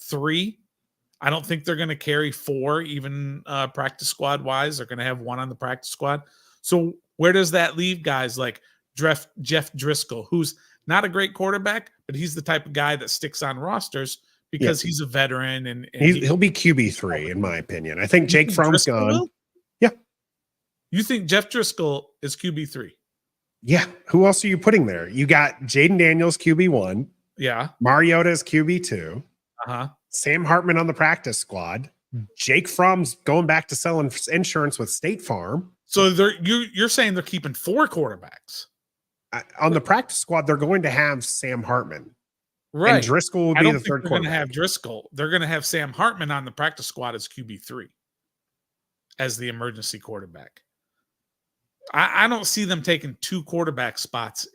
3. I don't think they're going to carry 4, even practice squad wise. They're going to have 1 on the practice squad. So where does that leave guys like Jeff Driscoll, who's not a great quarterback, but he's the type of guy that sticks on rosters because he's a veteran and he'll be QB3 in my opinion. I think Jake Fromm's gone. Yeah. You think Jeff Driscoll is QB3? Yeah. Who else are you putting there? You got Jayden Daniels QB1. Yeah. Mariota is QB2. Uh-huh. Sam Hartman on the practice squad. Jake Fromm's going back to selling insurance with State Farm. So you're saying they're keeping 4 quarterbacks. On the practice squad, they're going to have Sam Hartman. Right. And Driscoll will be the third quarterback. They're going to have Driscoll. They're going to have Sam Hartman on the practice squad as QB3 as the emergency quarterback. I don't see them taking 2 quarterback spots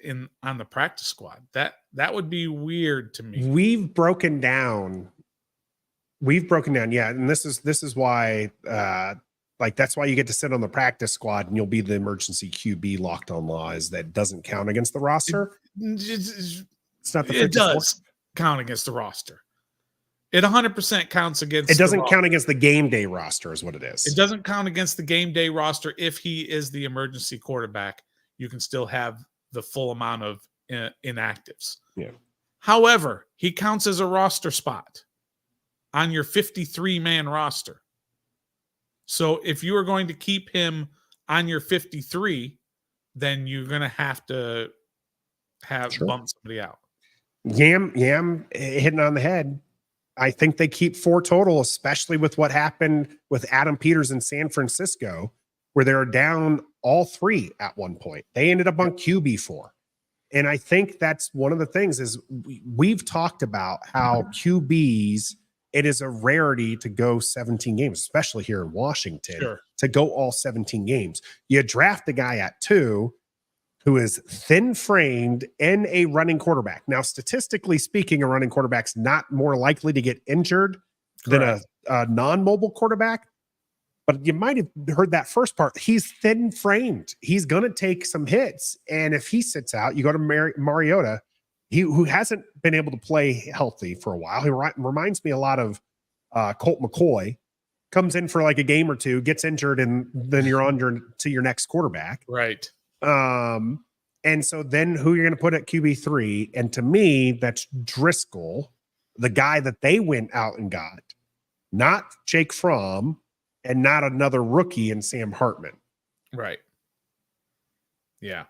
on the practice squad. That would be weird to me. We've broken down. Yeah. And this is why, that's why you get to sit on the practice squad and you'll be the emergency QB. Locked on Law is that doesn't count against the roster. It's not the. It does count against the roster. It 100% counts against. It doesn't count against the game day roster, is what it is. It doesn't count against the game day roster. If he is the emergency quarterback, you can still have the full amount of inactives. Yeah. However, he counts as a roster spot on your 53-man roster. So if you are going to keep him on your 53, then you're going to have to bump somebody out. Yam hitting on the head. I think they keep 4 total, especially with what happened with Adam Peters in San Francisco, where they were down all 3 at one point. They ended up on QB4. And I think that's one of the things is we've talked about how QBs, it is a rarity to go 17 games, especially here in Washington, to go all 17 games. You draft the guy at 2 who is thin-framed and a running quarterback. Now, statistically speaking, a running quarterback's not more likely to get injured than a non-mobile quarterback. But you might have heard that first part. He's thin-framed. He's going to take some hits. And if he sits out, you go to Mariota, who hasn't been able to play healthy for a while. He reminds me a lot of Colt McCoy. Comes in for like a game or 2, gets injured, and then you're on to your next quarterback. Right. And so then who you're going to put at QB3? And to me, that's Driscoll, the guy that they went out and got, not Jake Fromm and not another rookie in Sam Hartman. Right. Yeah.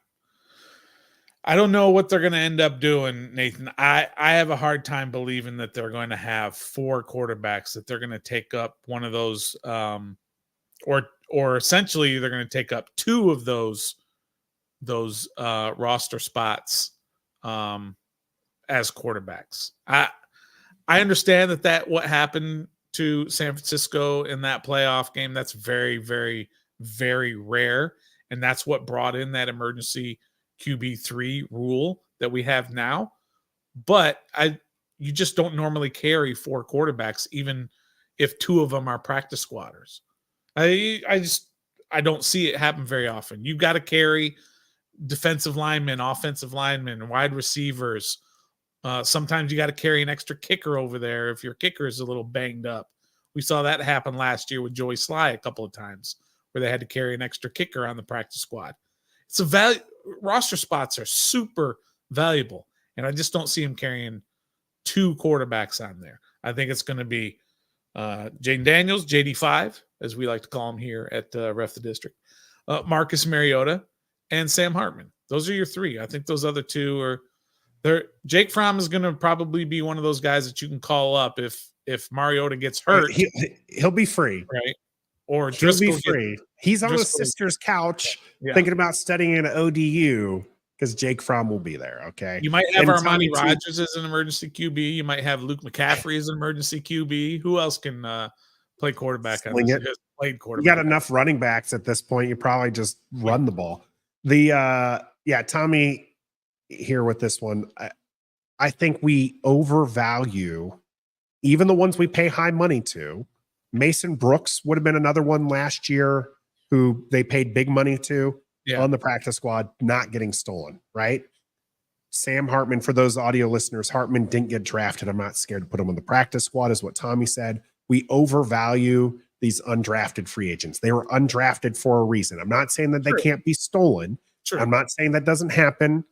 I don't know what they're going to end up doing, Nathan. I have a hard time believing that they're going to have 4 quarterbacks, that they're going to take up one of those, or essentially they're going to take up 2 of those roster spots as quarterbacks. I understand that what happened to San Francisco in that playoff game, that's very, very, very rare. And that's what brought in that emergency QB3 rule that we have now. But you just don't normally carry 4 quarterbacks, even if 2 of them are practice squatters. I don't see it happen very often. You've got to carry defensive linemen, offensive linemen, wide receivers. Sometimes you got to carry an extra kicker over there if your kicker is a little banged up. We saw that happen last year with Joey Sly a couple of times, where they had to carry an extra kicker on the practice squad. It's a value. Roster spots are super valuable, and I just don't see him carrying 2 quarterbacks on there. I think it's going to be Jayden Daniels, JD5, as we like to call him here at Ref the District, Marcus Mariota, and Sam Hartman. Those are your 3. I think those other 2 are there. Jake Fromm is going to probably be one of those guys that you can call up if Mariota gets hurt. He'll be free, right? Or he'll be free. He's on his sister's couch thinking about studying an ODU. because Jake Fromm will be there. Okay. You might have And Tommy Armani Rogers as an emergency QB. You might have Luke McCaffrey as an emergency QB. Who else can play quarterback on Sling this? it. Has played You quarterback. got enough running backs at this point. You probably just run the ball. Tommy here with this one. I think we overvalue even the ones we pay high money to. Mason Brooks would have been another one last year who they paid big money to on the practice squad, not getting stolen, right? Sam Hartman, for those audio listeners, Hartman didn't get drafted. I'm not scared to put him on the practice squad, is what Tommy said. We overvalue these undrafted free agents. They were undrafted for a reason. I'm not saying that they can't be stolen. I'm not saying that doesn't happen.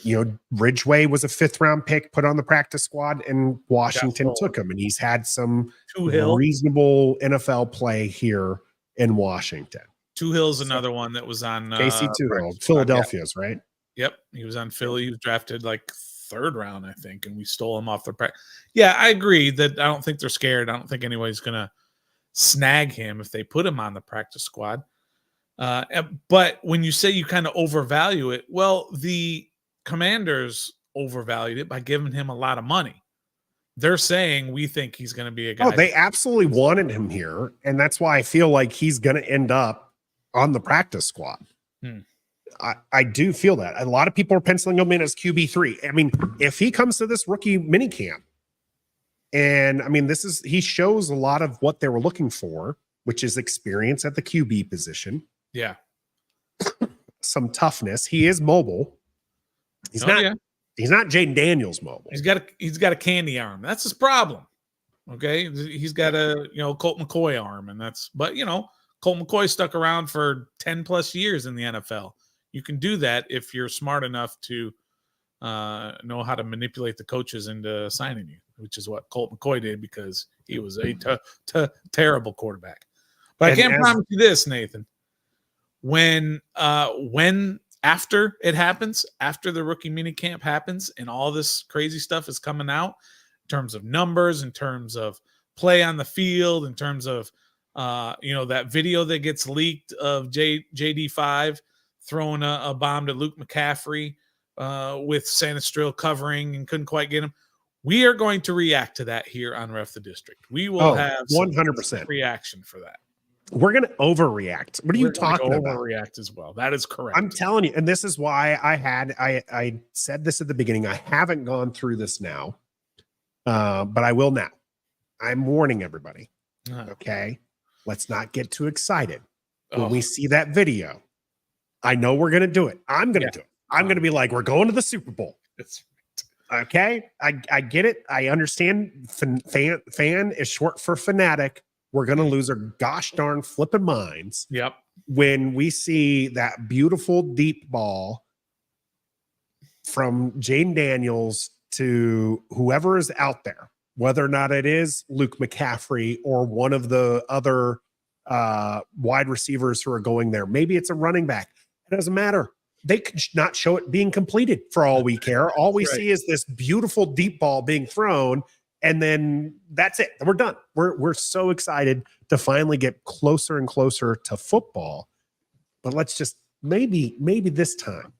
You know, Ridgeway was a 5th round pick put on the practice squad, and Washington took him, and he's had some reasonable NFL play here in Washington. Hill's another one that was on Casey Hill, Philadelphia's, right? Yep, he was on Philly. He was drafted like 3rd round, I think, and we stole him off the practice. Yeah, I agree that I don't think they're scared. I don't think anybody's gonna snag him if they put him on the practice squad. But when you say you kind of overvalue it, well, the Commanders overvalued it by giving him a lot of money. They're saying we think he's going to be a guy. Oh, they absolutely wanted him here, and that's why I feel like he's going to end up on the practice squad. I do feel that. A lot of people are penciling him in as QB3. I mean, if he comes to this rookie minicamp, and I mean, he shows a lot of what they were looking for, which is experience at the QB position. Yeah. Some toughness. He is mobile. He's not Jayden Daniels mobile. He's got a candy arm. That's his problem. Okay. He's got a, Colt McCoy arm, but Colt McCoy stuck around for 10 plus years in the NFL. You can do that if you're smart enough to know how to manipulate the coaches into signing you, which is what Colt McCoy did because he was a terrible quarterback. But I can't promise you this, Nathan. When after it happens, after the rookie minicamp happens and all this crazy stuff is coming out in terms of numbers, in terms of play on the field, in terms of, that video that gets leaked of JD5 throwing a bomb to Luke McCaffrey with Sanistril covering and couldn't quite get him. We are going to react to that here on Ref the District. We will have 100% reaction for that. We're going to overreact. What are you talking about? Overreact as well. That is correct. I'm telling you, and this is why I said this at the beginning. I haven't gone through this now, but I will now. I'm warning everybody. Okay, let's not get too excited when we see that video. I know we're going to do it. I'm going to do it. I'm going to be like, we're going to the Super Bowl. That's okay. I get it. I understand. Fan is short for fanatic. We're going to lose our gosh darn flipping minds. Yep. When we see that beautiful deep ball from Jayden Daniels to whoever is out there, whether or not it is Luke McCaffrey or one of the other wide receivers who are going there. Maybe it's a running back. It doesn't matter. They could not show it being completed for all we care. All we see is this beautiful deep ball being thrown. And then that's it. We're done. We're so excited to finally get closer and closer to football. But let's just maybe this time.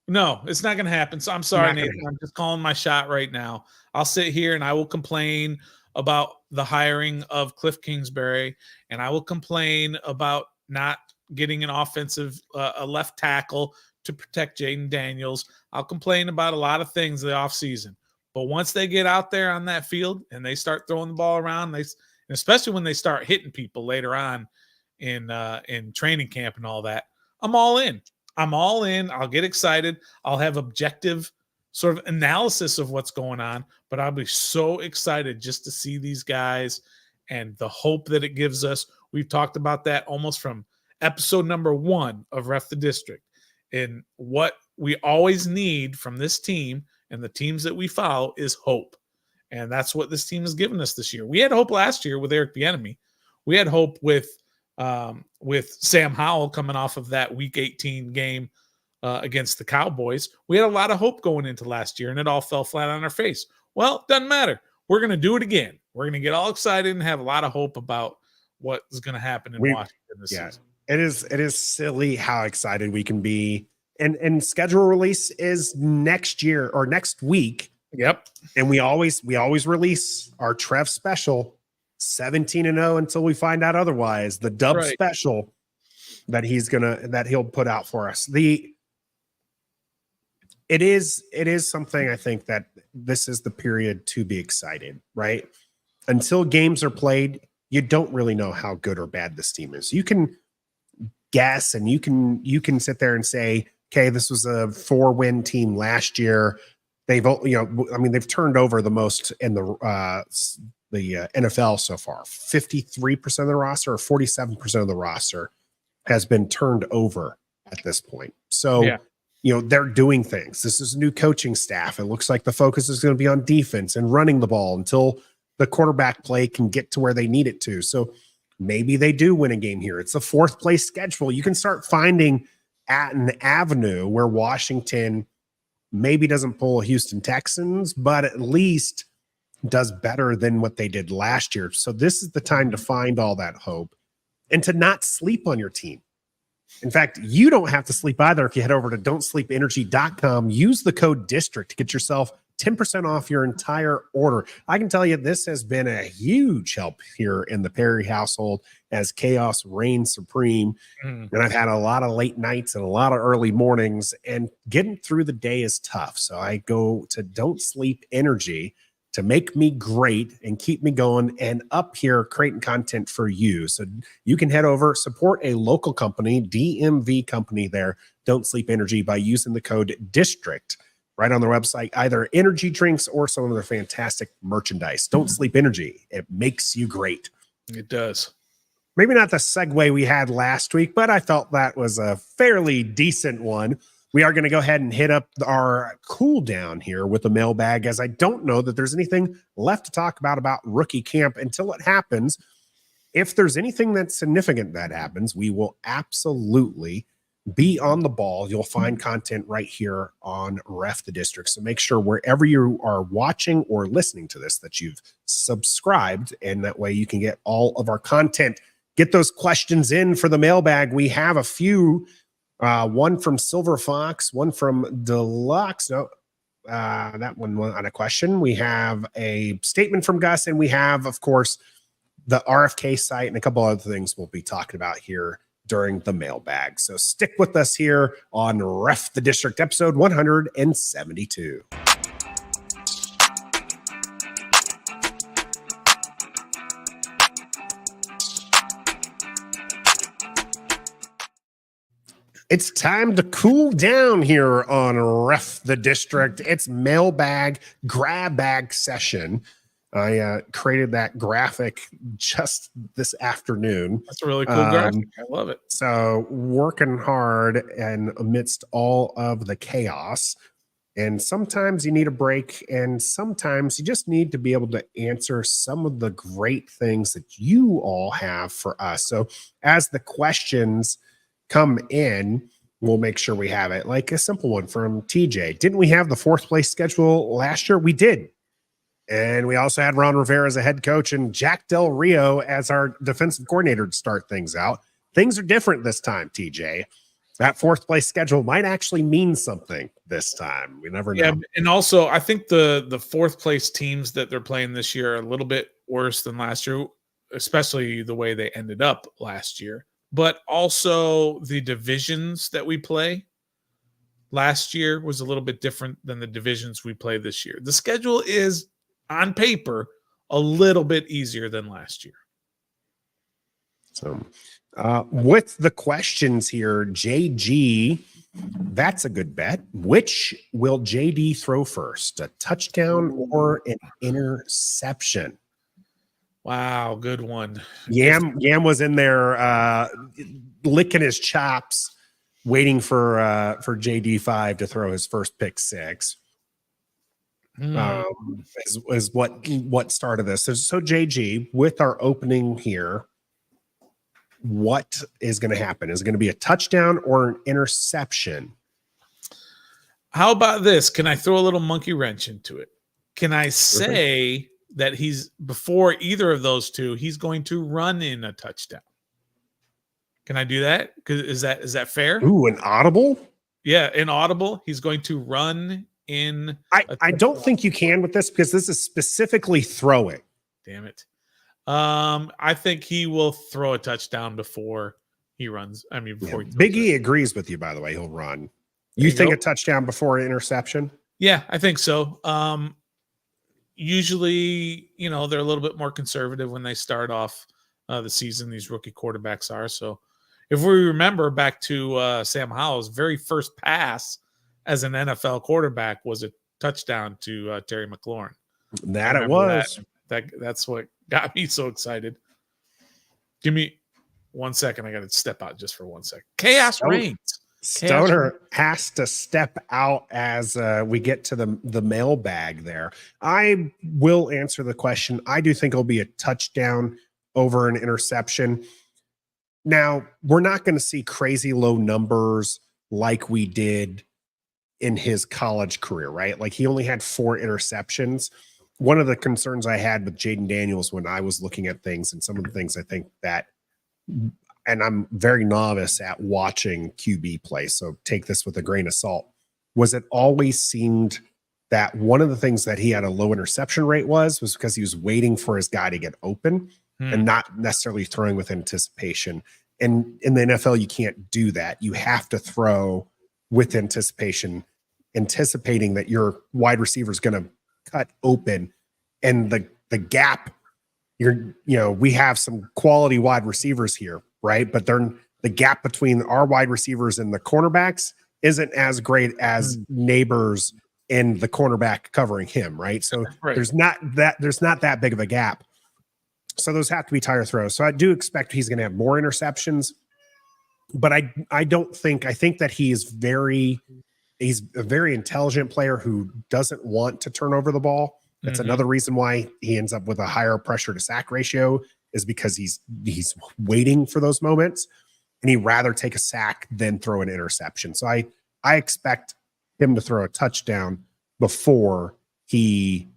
No, it's not going to happen. So I'm sorry, Nathan. I'm just calling my shot right now. I'll sit here and I will complain about the hiring of Cliff Kingsbury, and I will complain about not getting an offensive a left tackle to protect Jayden Daniels. I'll complain about a lot of things in the offseason. But once they get out there on that field and they start throwing the ball around, especially when they start hitting people later on in training camp and all that, I'm all in. I'll get excited. I'll have objective sort of analysis of what's going on, but I'll be so excited just to see these guys and the hope that it gives us. We've talked about that almost from episode number 1 of Ref the District, and what we always need from this team and the teams that we follow is hope. And that's what this team has given us this year. We had hope last year with Eric Bieniemy. We had hope with Sam Howell coming off of that Week 18 game against the Cowboys. We had a lot of hope going into last year, and it all fell flat on our face. Well, doesn't matter. We're going to do it again. We're going to get all excited and have a lot of hope about what is going to happen in Washington this season. It is silly how excited we can be and schedule release is next year or next week. Yep. And we always release our Trev special 17-0 until we find out otherwise. The dub special that he'll put out for us. It is something I think that this is the period to be excited, right? Until games are played, you don't really know how good or bad this team is. You can guess and you can sit there and say, okay, this was a 4-win team last year. They've turned over the most in the NFL so far. 53% of the roster or 47% of the roster has been turned over at this point. So, they're doing things. This is a new coaching staff. It looks like the focus is going to be on defense and running the ball until the quarterback play can get to where they need it to. So maybe they do win a game here. It's a 4th place schedule. You can start finding at an avenue where Washington maybe doesn't pull Houston Texans, but at least does better than what they did last year. So this is the time to find all that hope and to not sleep on your team. In fact, you don't have to sleep either if you head over to don'tsleepenergy.com. Use the code DISTRICT to get yourself 10% off your entire order. I can tell you this has been a huge help here in the Perry household as chaos reigns supreme. And I've had a lot of late nights and a lot of early mornings, and getting through the day is tough. So I go to Don't Sleep Energy to make me great and keep me going and up here creating content for you. So you can head over, support a local company, DMV company there, Don't Sleep Energy, by using the code DISTRICT right on their website, either energy drinks or some of their fantastic merchandise. Don't Sleep Energy. It makes you great. It does. Maybe not the segue we had last week, but I felt that was a fairly decent one. We are going to go ahead and hit up our cool down here with the mailbag, as I don't know that there's anything left to talk about rookie camp until it happens. If there's anything that's significant that happens, we will absolutely be on the ball. You'll find content right here on Ref the District. So make sure wherever you are watching or listening to this that you've subscribed, and that way you can get all of our content. Get those questions in for the mailbag. We have a few. One from Silver Fox, one from Deluxe. No, that one on a question. We have a statement from Gus, and we have, of course, the RFK site and a couple other things we'll be talking about here during the mailbag. So stick with us here on Ref the District, episode 172. It's time to cool down here on Ref the District. It's mailbag, grab bag session. I created that graphic just this afternoon. That's a really cool graphic. I love it. So working hard and amidst all of the chaos. And sometimes you need a break, and sometimes you just need to be able to answer some of the great things that you all have for us. So as the questions come in, we'll make sure we have it. Like a simple one from TJ. Didn't we have the 4th place schedule last year? We did. And we also had Ron Rivera as a head coach and Jack Del Rio as our defensive coordinator to start things out. Things are different this time, TJ. That 4th place schedule might actually mean something this time. We never know. Yeah, and also I think the 4th place teams that they're playing this year are a little bit worse than last year, especially the way they ended up last year. But also the divisions that we play last year was a little bit different than the divisions we play this year. The schedule is, on paper, a little bit easier than last year. So with the questions here, JG, that's a good bet. Which will JD throw first, a touchdown or an interception? Wow, good one. Yam was in there licking his chops, waiting for JD5 to throw his first pick six. Is what started this. So JG, with our opening here, what is going to happen? Is it going to be a touchdown or an interception? How about this? Can I throw a little monkey wrench into it? Can I say that before either of those two, he's going to run in a touchdown? Can I do that? Is that fair? Ooh, an audible? inaudible. He's going to run in. I don't think you can with this because this is specifically throwing. Damn it. I think he will throw a touchdown before he runs. I mean, before Big E agrees with you, by the way. He'll run. You think a touchdown before an interception? Yeah, I think so. Usually, they're a little bit more conservative when they start off the season. These rookie quarterbacks are. So if we remember back to Sam Howell's very first pass as an NFL quarterback was a touchdown to Terry McLaurin. That it was. That's what got me so excited. Give me 1 second. I got to step out just for 1 second. Chaos reigns. Stoner has to step out as we get to the mailbag there. I will answer the question. I do think it'll be a touchdown over an interception. Now, we're not going to see crazy low numbers like we did in his college career, right? Like he only had 4 interceptions. One of the concerns I had with Jayden Daniels when I was looking at things and some of the things I think that, and I'm very novice at watching QB play, so take this with a grain of salt, was it always seemed that one of the things that he had a low interception rate was because he was waiting for his guy to get open and not necessarily throwing with anticipation. And in the NFL, you can't do that. You have to throw with anticipation, anticipating that your wide receiver is going to cut open and the gap. We have some quality wide receivers here, right? But the gap between our wide receivers and the cornerbacks isn't as great as Neighbors and the cornerback covering him, right? So there's not that big of a gap. So those have to be tire throws. So I do expect he's going to have more interceptions, but I think that he's a very intelligent player who doesn't want to turn over the ball. That's another reason why he ends up with a higher pressure to sack ratio, is because he's waiting for those moments and he'd rather take a sack than throw an interception. So I expect him to throw a touchdown before he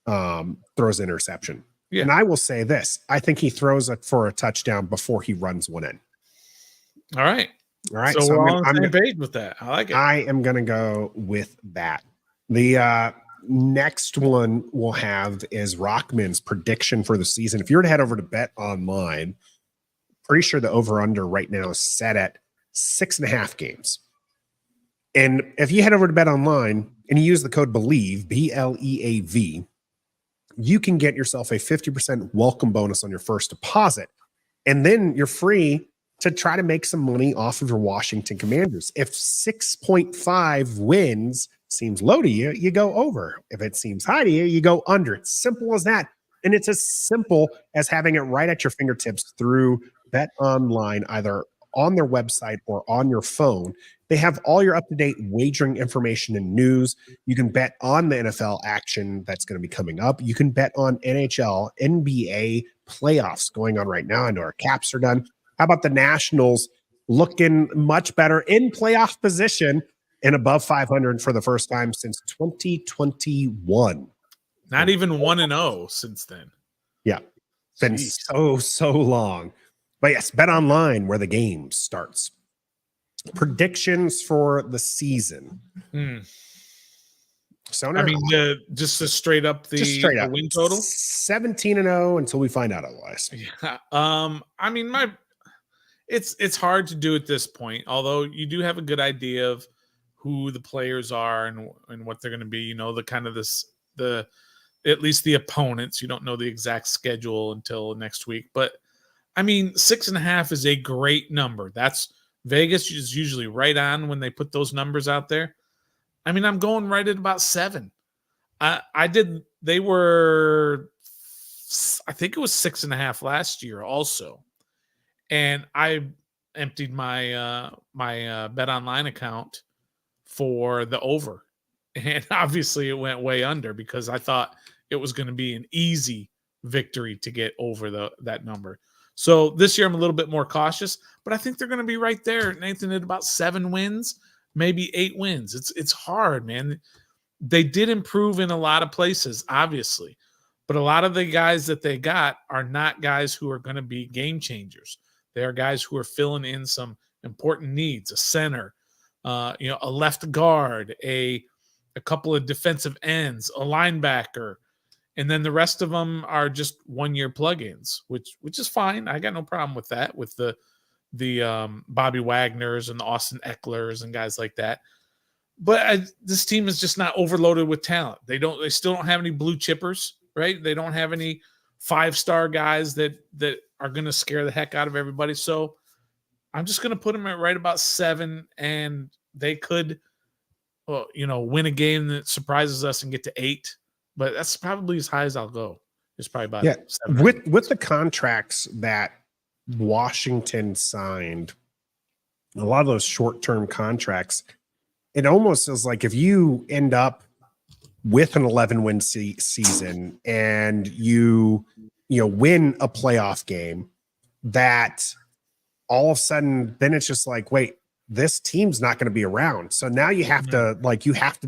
throws an interception. Yeah. And I will say this, I think he throws it for a touchdown before he runs one in. All right. So we're on the same page with that. I like it. I am going to go with that. The next one we'll have is Rockman's prediction for the season. If you were to head over to Bet Online, pretty sure the over-under right now is set at 6.5 games. And if you head over to Bet Online and you use the code BELIEVE, BLEAV, you can get yourself a 50% welcome bonus on your first deposit. And then you're free to try to make some money off of your Washington Commanders. If 6.5 wins seems low to you, you go over. If it seems high to you, you go under. It's simple as that. And it's as simple as having it right at your fingertips through Bet Online, either on their website or on your phone. They have all your up-to-date wagering information and news. You can bet on the NFL action that's going to be coming up. You can bet on NHL, NBA playoffs going on right now. I know our caps are done. How about the Nationals looking much better in playoff position and above 500 for the first time since 2021? Not even 1-0 since then. Yeah. Been so long. But yes, Bet Online, where the game starts. Predictions for the season. So I mean, just to straight up the win total, 17-0 until we find out otherwise. Yeah. I mean, it's hard to do at this point. Although you do have a good idea of who the players are and what they're going to be. You know, the kind of at least the opponents. You don't know the exact schedule until next week, but I mean, 6.5 is a great number. That's Vegas is usually right on when they put those numbers out there. I mean, I'm going right at about 7. They were, I think it was 6.5 last year also. And I emptied my Bet Online account for the over. And obviously it went way under because I thought it was going to be an easy victory to get over that number. So this year I'm a little bit more cautious, but I think they're going to be right there, Nathan, at about 7 wins, maybe 8 wins. It's hard, man. They did improve in a lot of places, obviously, but a lot of the guys that they got are not guys who are going to be game changers. They are guys who are filling in some important needs, a center, a left guard, a couple of defensive ends, a linebacker, and then the rest of them are just 1-year plugins, which is fine. I got no problem with that. With the Bobby Wagners and the Austin Ecklers and guys like that. But this team is just not overloaded with talent. They still don't have any blue chippers, right? They don't have any 5-star guys that are going to scare the heck out of everybody. So I'm just going to put them at right about 7, and they could, win a game that surprises us and get to 8. But that's probably as high as I'll go. It's probably about 7. With the contracts that Washington signed, a lot of those short-term contracts, it almost is like if you end up with an 11-win season and you win a playoff game, that all of a sudden then it's just like, wait, this team's not going to be around. So now you have to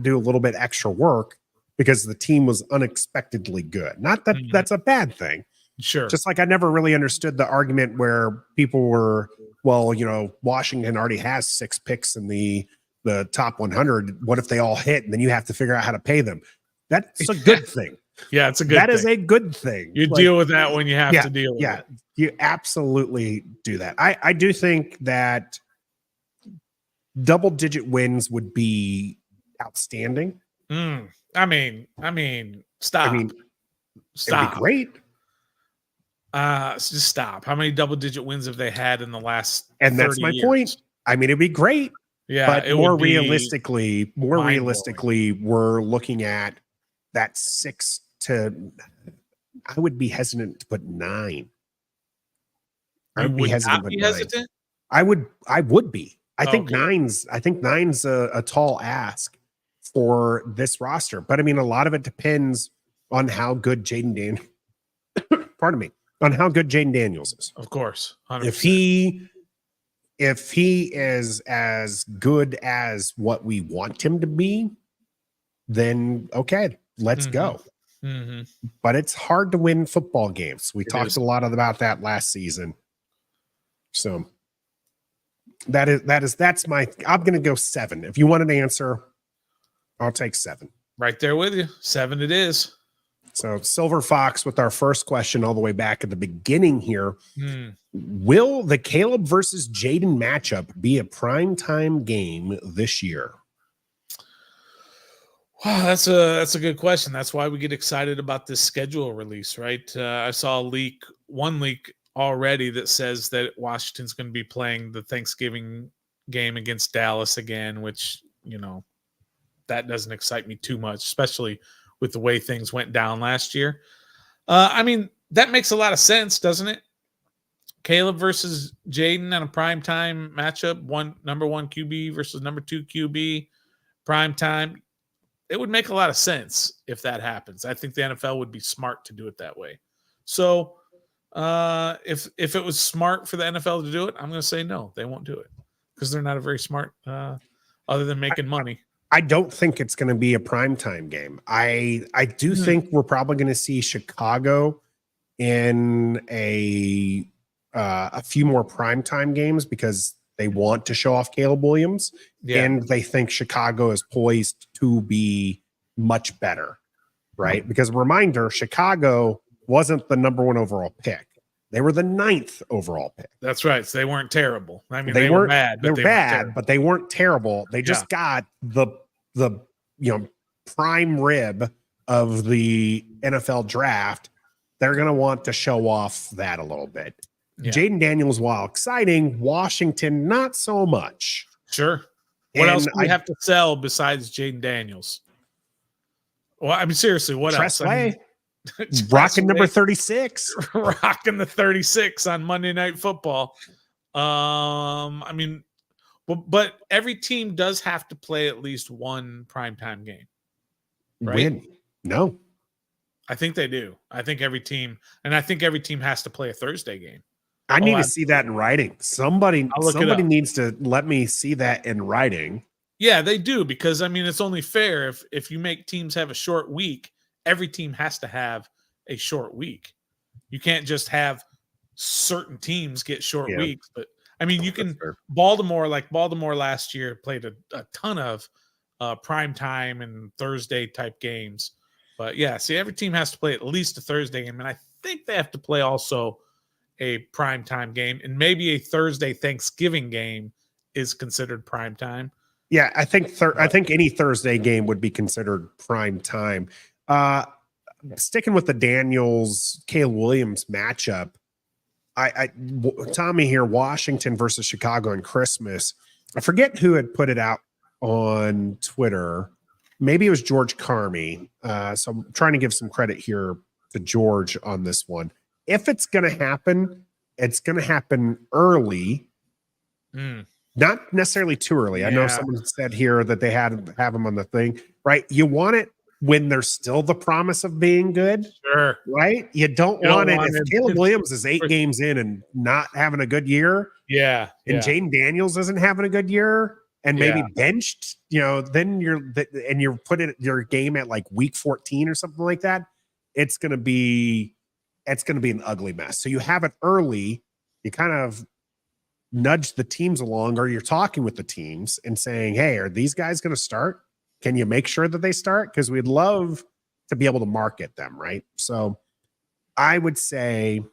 do a little bit extra work because the team was unexpectedly good. Not that that's a bad thing. Sure. Just like I never really understood the argument where people were, well, Washington already has 6 picks in the top 100. What if they all hit and then you have to figure out how to pay them? That's a good thing. Yeah, it's a good thing. That is a good thing. You deal with that when you have to deal with it. You absolutely do that. I do think that double-digit wins would be outstanding. I mean, stop. It'd be great. Just stop. How many double-digit wins have they had in the last? And that's my point. I mean, it'd be great. Yeah, but more realistically, we're looking at that 6 to. I would be hesitant to put 9. I would be hesitant. I would be. I think nine's a tall ask for this roster. But I mean, a lot of it depends on how good Jayden Daniels is. Of course. 100%. If he is as good as what we want him to be, then okay, let's go. Mm-hmm. But it's hard to win football games. We talked a lot about that last season. So that's my, I'm going to go 7. If you want an answer, I'll take 7. Right there with you. 7 it is. So Silver Fox with our first question all the way back at the beginning here. Will the Caleb versus Jayden matchup be a primetime game this year? Wow, that's a good question. That's why we get excited about this schedule release, right? I saw one leak already that says that Washington's going to be playing the Thanksgiving game against Dallas again, which, that doesn't excite me too much, especially with the way things went down last year. I mean, that makes a lot of sense, doesn't it? Caleb versus Jayden on a primetime matchup, number 1 QB versus number 2 QB, primetime. It would make a lot of sense if that happens. I think the NFL would be smart to do it that way. So if it was smart for the NFL to do it, I'm going to say no, they won't do it because they're not a very smart, other than making money. I don't think it's going to be a primetime game. I do think we're probably going to see Chicago in a few more primetime games because they want to show off Caleb Williams and they think Chicago is poised to be much better, right? Because reminder, Chicago wasn't the number 1 overall pick. They were the 9th overall pick. That's right. So they weren't terrible. I mean, they were bad. They're bad, but they weren't terrible. They just got the prime rib of the NFL draft. They're going to want to show off that a little bit. Yeah. Jayden Daniels, while exciting, Washington, not so much. Sure. What else do we have to sell besides Jayden Daniels? Well, I mean, seriously, what Tress else? Way. Rocking number 36. Rocking the 36 on Monday Night Football. I mean, but every team does have to play at least one primetime game. Right? Win. No. I think they do. I think every team has to play a Thursday game. I need to see that in writing. Somebody needs to let me see that in writing. Yeah, they do, because I mean, it's only fair if you make teams have a short week, every team has to have a short week. You can't just have certain teams get short weeks, but I mean, you That's can fair. Baltimore last year played a ton of prime time and Thursday type games. But yeah, see, every team has to play at least a Thursday game, and I think they have to play also a prime time game, and maybe a Thursday Thanksgiving game is considered prime time. Yeah, I think any Thursday game would be considered prime time. Sticking with the Daniels Caleb Williams matchup, Tommy here, Washington versus Chicago on Christmas. I forget who had put it out on Twitter. Maybe it was George Carmy. So I'm trying to give some credit here to George on this one. If it's going to happen, it's going to happen early. Not necessarily too early. I know someone said here that they have them on the thing, right? You want it when there's still the promise of being good, Sure. right? You don't want it if Caleb Williams is 8 games in and not having a good year. Yeah. And Jayden Daniels isn't having a good year and maybe benched, then you're putting your game at like week 14 or something like that. It's going to be an ugly mess. So you have it early. You kind of nudge the teams along, or you're talking with the teams and saying, hey, are these guys going to start? Can you make sure that they start? Because we'd love to be able to market them, right? So I would say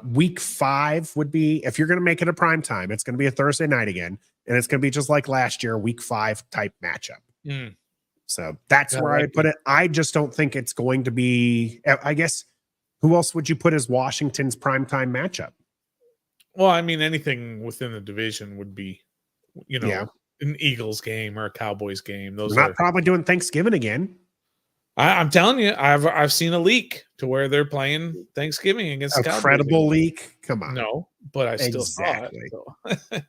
week 5 would be, if you're going to make it a prime time, it's going to be a Thursday night again, and it's going to be just like last year, week 5 type matchup. So that's where I would put it. I just don't think it's going to be, I guess, who else would you put as Washington's primetime matchup? Well, I mean, anything within the division would be, an Eagles game or a Cowboys game. Those They're not probably doing Thanksgiving again. I'm telling you, I've seen a leak to where they're playing Thanksgiving against a credible leak. Come on, no, but I still saw it.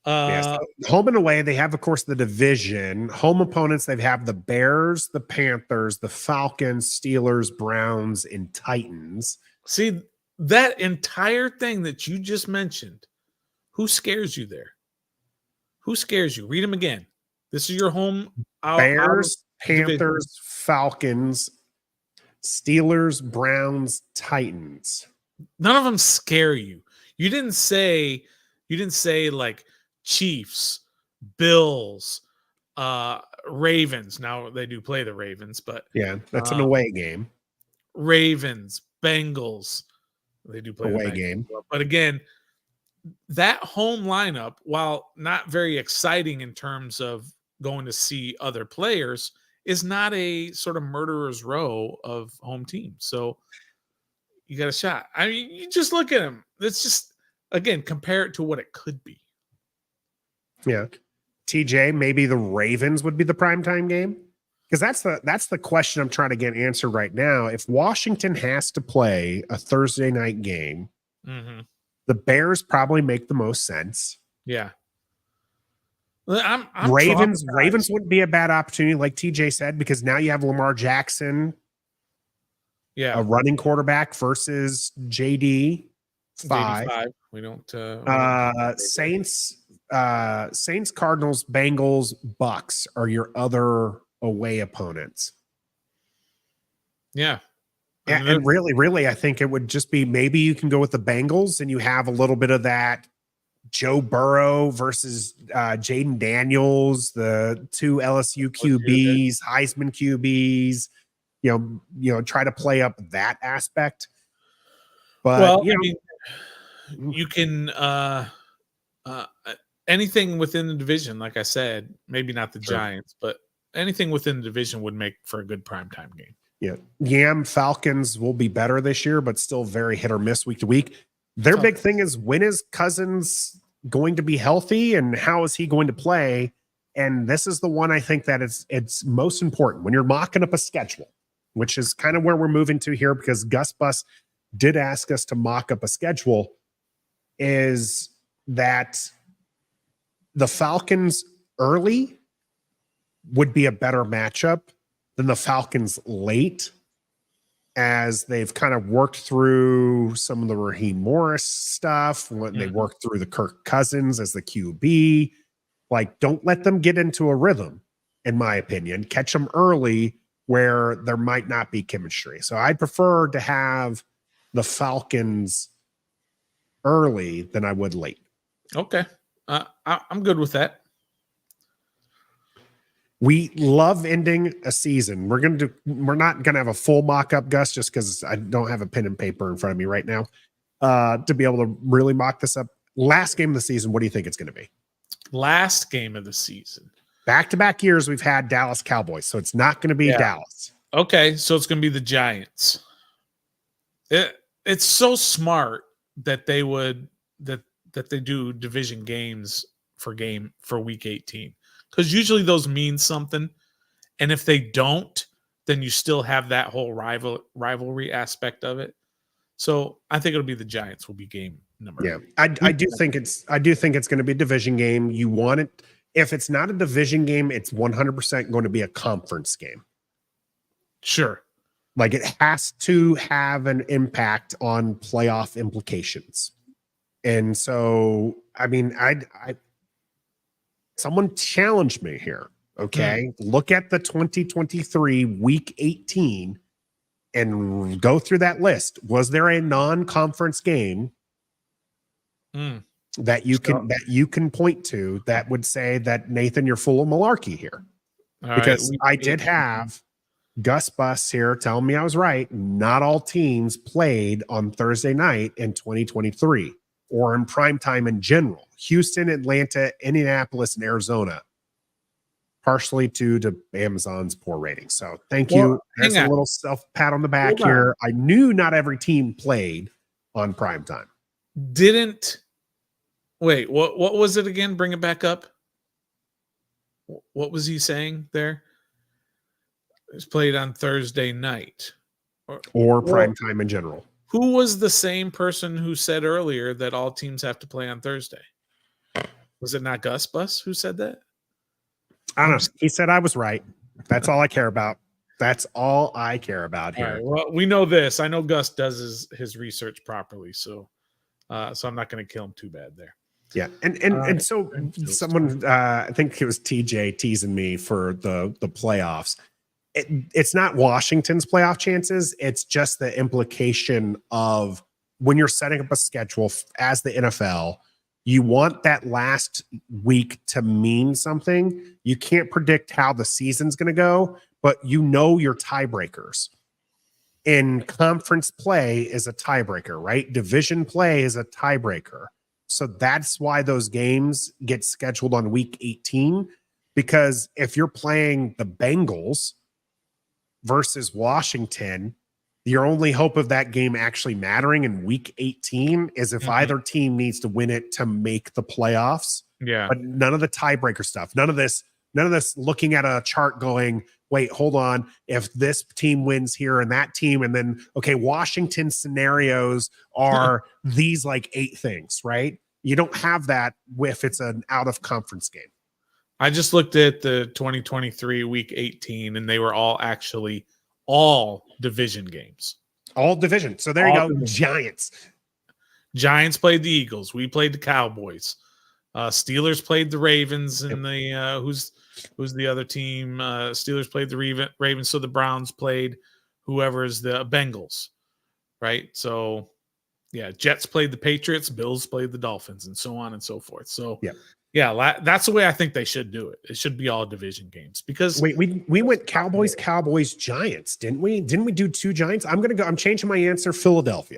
So. Home and away, they have, of course, the division. Home opponents, they have the Bears, the Panthers, the Falcons, Steelers, Browns, and Titans. See, that entire thing that you just mentioned, who scares you there? Who scares you? Read them again. This is your home. Bears, Panthers, Falcons, Steelers, Browns, Titans. None of them scare you. You didn't say like Chiefs, Bills, Ravens. Now they do play the Ravens, but yeah, that's an away game. Ravens, Bengals. They do play away game. But again, that home lineup, while not very exciting in terms of going to see other players, is not a sort of murderer's row of home teams. So you got a shot. I mean, you just look at them. Let's just, again, compare it to what it could be. Yeah. TJ, maybe the Ravens would be the primetime game? Because that's the question I'm trying to get answered right now. If Washington has to play a Thursday night game, the Bears probably make the most sense. Yeah. I'm Ravens wouldn't be a bad opportunity, like TJ said, because now you have Lamar Jackson, a running quarterback versus JD 5. We don't Saints, Cardinals, Bengals, Bucks are your other away opponents. Yeah. And really, I think it would just be, maybe you can go with the Bengals and you have a little bit of that Joe Burrow versus Jayden Daniels, the 2 LSU QBs, Heisman QBs, try to play up that aspect. But you can anything within the division, like I said, maybe not the Giants, but anything within the division would make for a good primetime game. Yeah. Falcons will be better this year, but still very hit or miss week to week. Their big thing is, when is Cousins going to be healthy and how is he going to play? And this is the one I think that it's most important when you're mocking up a schedule, which is kind of where we're moving to here, because Gus Bus did ask us to mock up a schedule, is that the Falcons early would be a better matchup than the Falcons late, as they've kind of worked through some of the Raheem Morris stuff, when they worked through the Kirk Cousins as the QB. Like, don't let them get into a rhythm, in my opinion. Catch them early where there might not be chemistry. So I'd prefer to have the Falcons early than I would late. Okay. I'm good with that. We love ending a season. We're not gonna have a full mock-up, Gus, just because I don't have a pen and paper in front of me right now. To be able to really mock this up. Last game of the season, what do you think it's gonna be? Last game of the season. Back-to-back years we've had Dallas Cowboys, so it's not gonna be Dallas. Okay, so it's gonna be the Giants. It's so smart that they would that they do division games for week 18. Because usually those mean something. And if they don't, then you still have that whole rivalry aspect of it. So I think it'll be the Giants will be game number. Yeah, I do think it's going to be a division game. You want it. If it's not a division game, it's 100% going to be a conference game. Sure. Like it has to have an impact on playoff implications. And so, I mean, someone challenged me here. Okay. Look at the 2023 week 18 and go through that list. Was there a non-conference game that you can point to that would say that, Nathan, you're full of malarkey here? Because I did have Gus Bus here telling me I was right. Not all teams played on Thursday night in 2023 or in prime time in general. Houston, Atlanta, Indianapolis, and Arizona, partially due to Amazon's poor ratings. So thank you. There's a little self pat on the back here. I knew not every team played on prime time. Wait, what was it again? Bring it back up. What was he saying there? It's played on Thursday night. Or prime time in general. Who was the same person who said earlier that all teams have to play on Thursday? Was it not Gus Bus who said that? I don't know. He said I was right. That's all I care about. That's all I care about here. Right, well, we know this. I know Gus does his research properly, so I'm not going to kill him too bad there. Yeah, and so someone, I think it was TJ teasing me for the playoffs. It's not Washington's playoff chances. It's just the implication of when you're setting up a schedule as the NFL, you want that last week to mean something. You can't predict how the season's going to go, but you know your tiebreakers. In conference play is a tiebreaker, right? Division play is a tiebreaker. So that's why those games get scheduled on week 18, because if you're playing the Bengals versus Washington, your only hope of that game actually mattering in week 18 is if either team needs to win it to make the playoffs. Yeah. But none of the tiebreaker stuff, none of this looking at a chart going, wait, hold on. If this team wins here and that team, and then, okay, Washington scenarios are these like 8 things, right? You don't have that if it's an out of conference game. I just looked at the 2023 week 18 and they were all division games. All division. So there you go. Giants. Giants played the Eagles. We played the Cowboys. Steelers played the Ravens, and the who's the other team? Steelers played the Ravens. So the Browns played whoever's the Bengals, right? So yeah, Jets played the Patriots, Bills played the Dolphins, and so on and so forth. So yeah, that's the way I think they should do it. It should be all division games because we went Cowboys, Giants, didn't we? Didn't we do 2 Giants? I'm changing my answer. Philadelphia.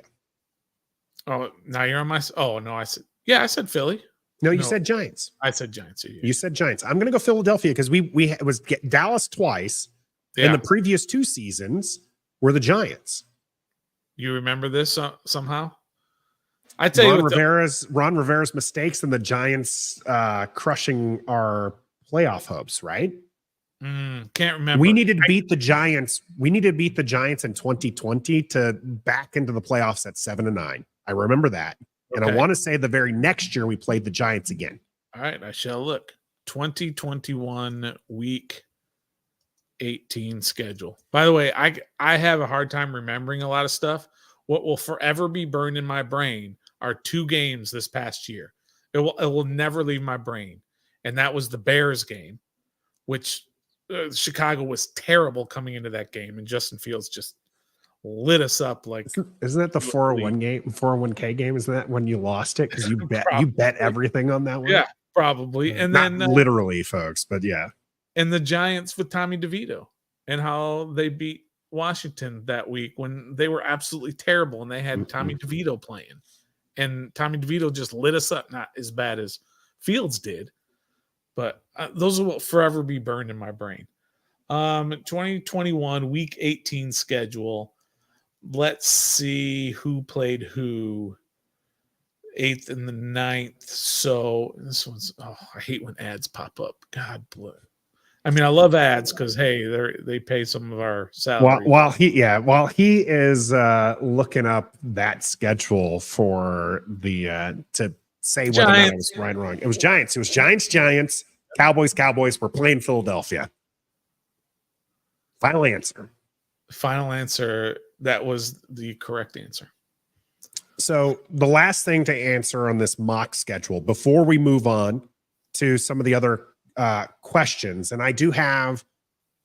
Oh, now you're on my. Oh no, I said Philly. No, you said Giants. I said Giants. Yeah. You said Giants. I'm going to go Philadelphia because it was Dallas twice in the previous 2 seasons were the Giants. You remember this somehow? I tell you, Ron Rivera's mistakes and the Giants crushing our playoff hopes, right? Can't remember. We needed to beat the Giants. We needed to beat the Giants in 2020 to back into the playoffs at 7-9. I remember that. And I want to say the very next year we played the Giants again. All right, I shall look. 2021 week 18 schedule. By the way, I have a hard time remembering a lot of stuff. What will forever be burned in my brain are 2 games this past year. It will never leave my brain. And that was the Bears game, which Chicago was terrible coming into that game. And Justin Fields just lit us up like Isn't that the 401 game, 401k game? Isn't that when you lost it because you bet Probably. everything on that one? Yeah, probably. And Not then literally, folks, but yeah. and the Giants with Tommy DeVito and how they beat Washington that week when they were absolutely terrible and they had Tommy DeVito playing. And Tommy DeVito just lit us up, not as bad as Fields did, but those will forever be burned in my brain. 2021 week 18 schedule. Let's see who played who. 8th and the 9th. So this one's, I hate when ads pop up. God bless. I mean, I love ads because hey, they pay some of our salary. While he is looking up that schedule for the to say whether or not it was right or wrong. It was Giants. It was Giants, Cowboys. We're playing Philadelphia. Final answer. That was the correct answer. So the last thing to answer on this mock schedule before we move on to some of the other questions, and I do have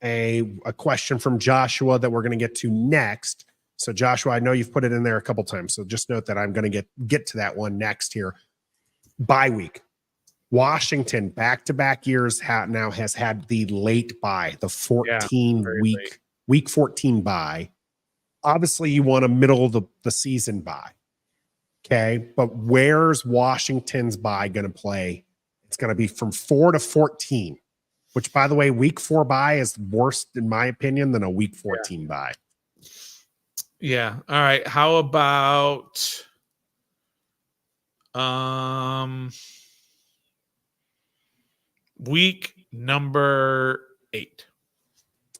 a question from Joshua that we're going to get to next. So Joshua, I know you've put it in there a couple times, so just note that I'm going to get to that one next here. Bye week. Washington back-to-back years now has had the late bye, the week 14 bye. Obviously, you want a middle of the season bye. Okay, but where's Washington's bye going to play? It's going to be from 4 to 14, which, by the way, week 4 bye is worse, in my opinion, than a week 14 bye. Yeah. All right. How about week number 8?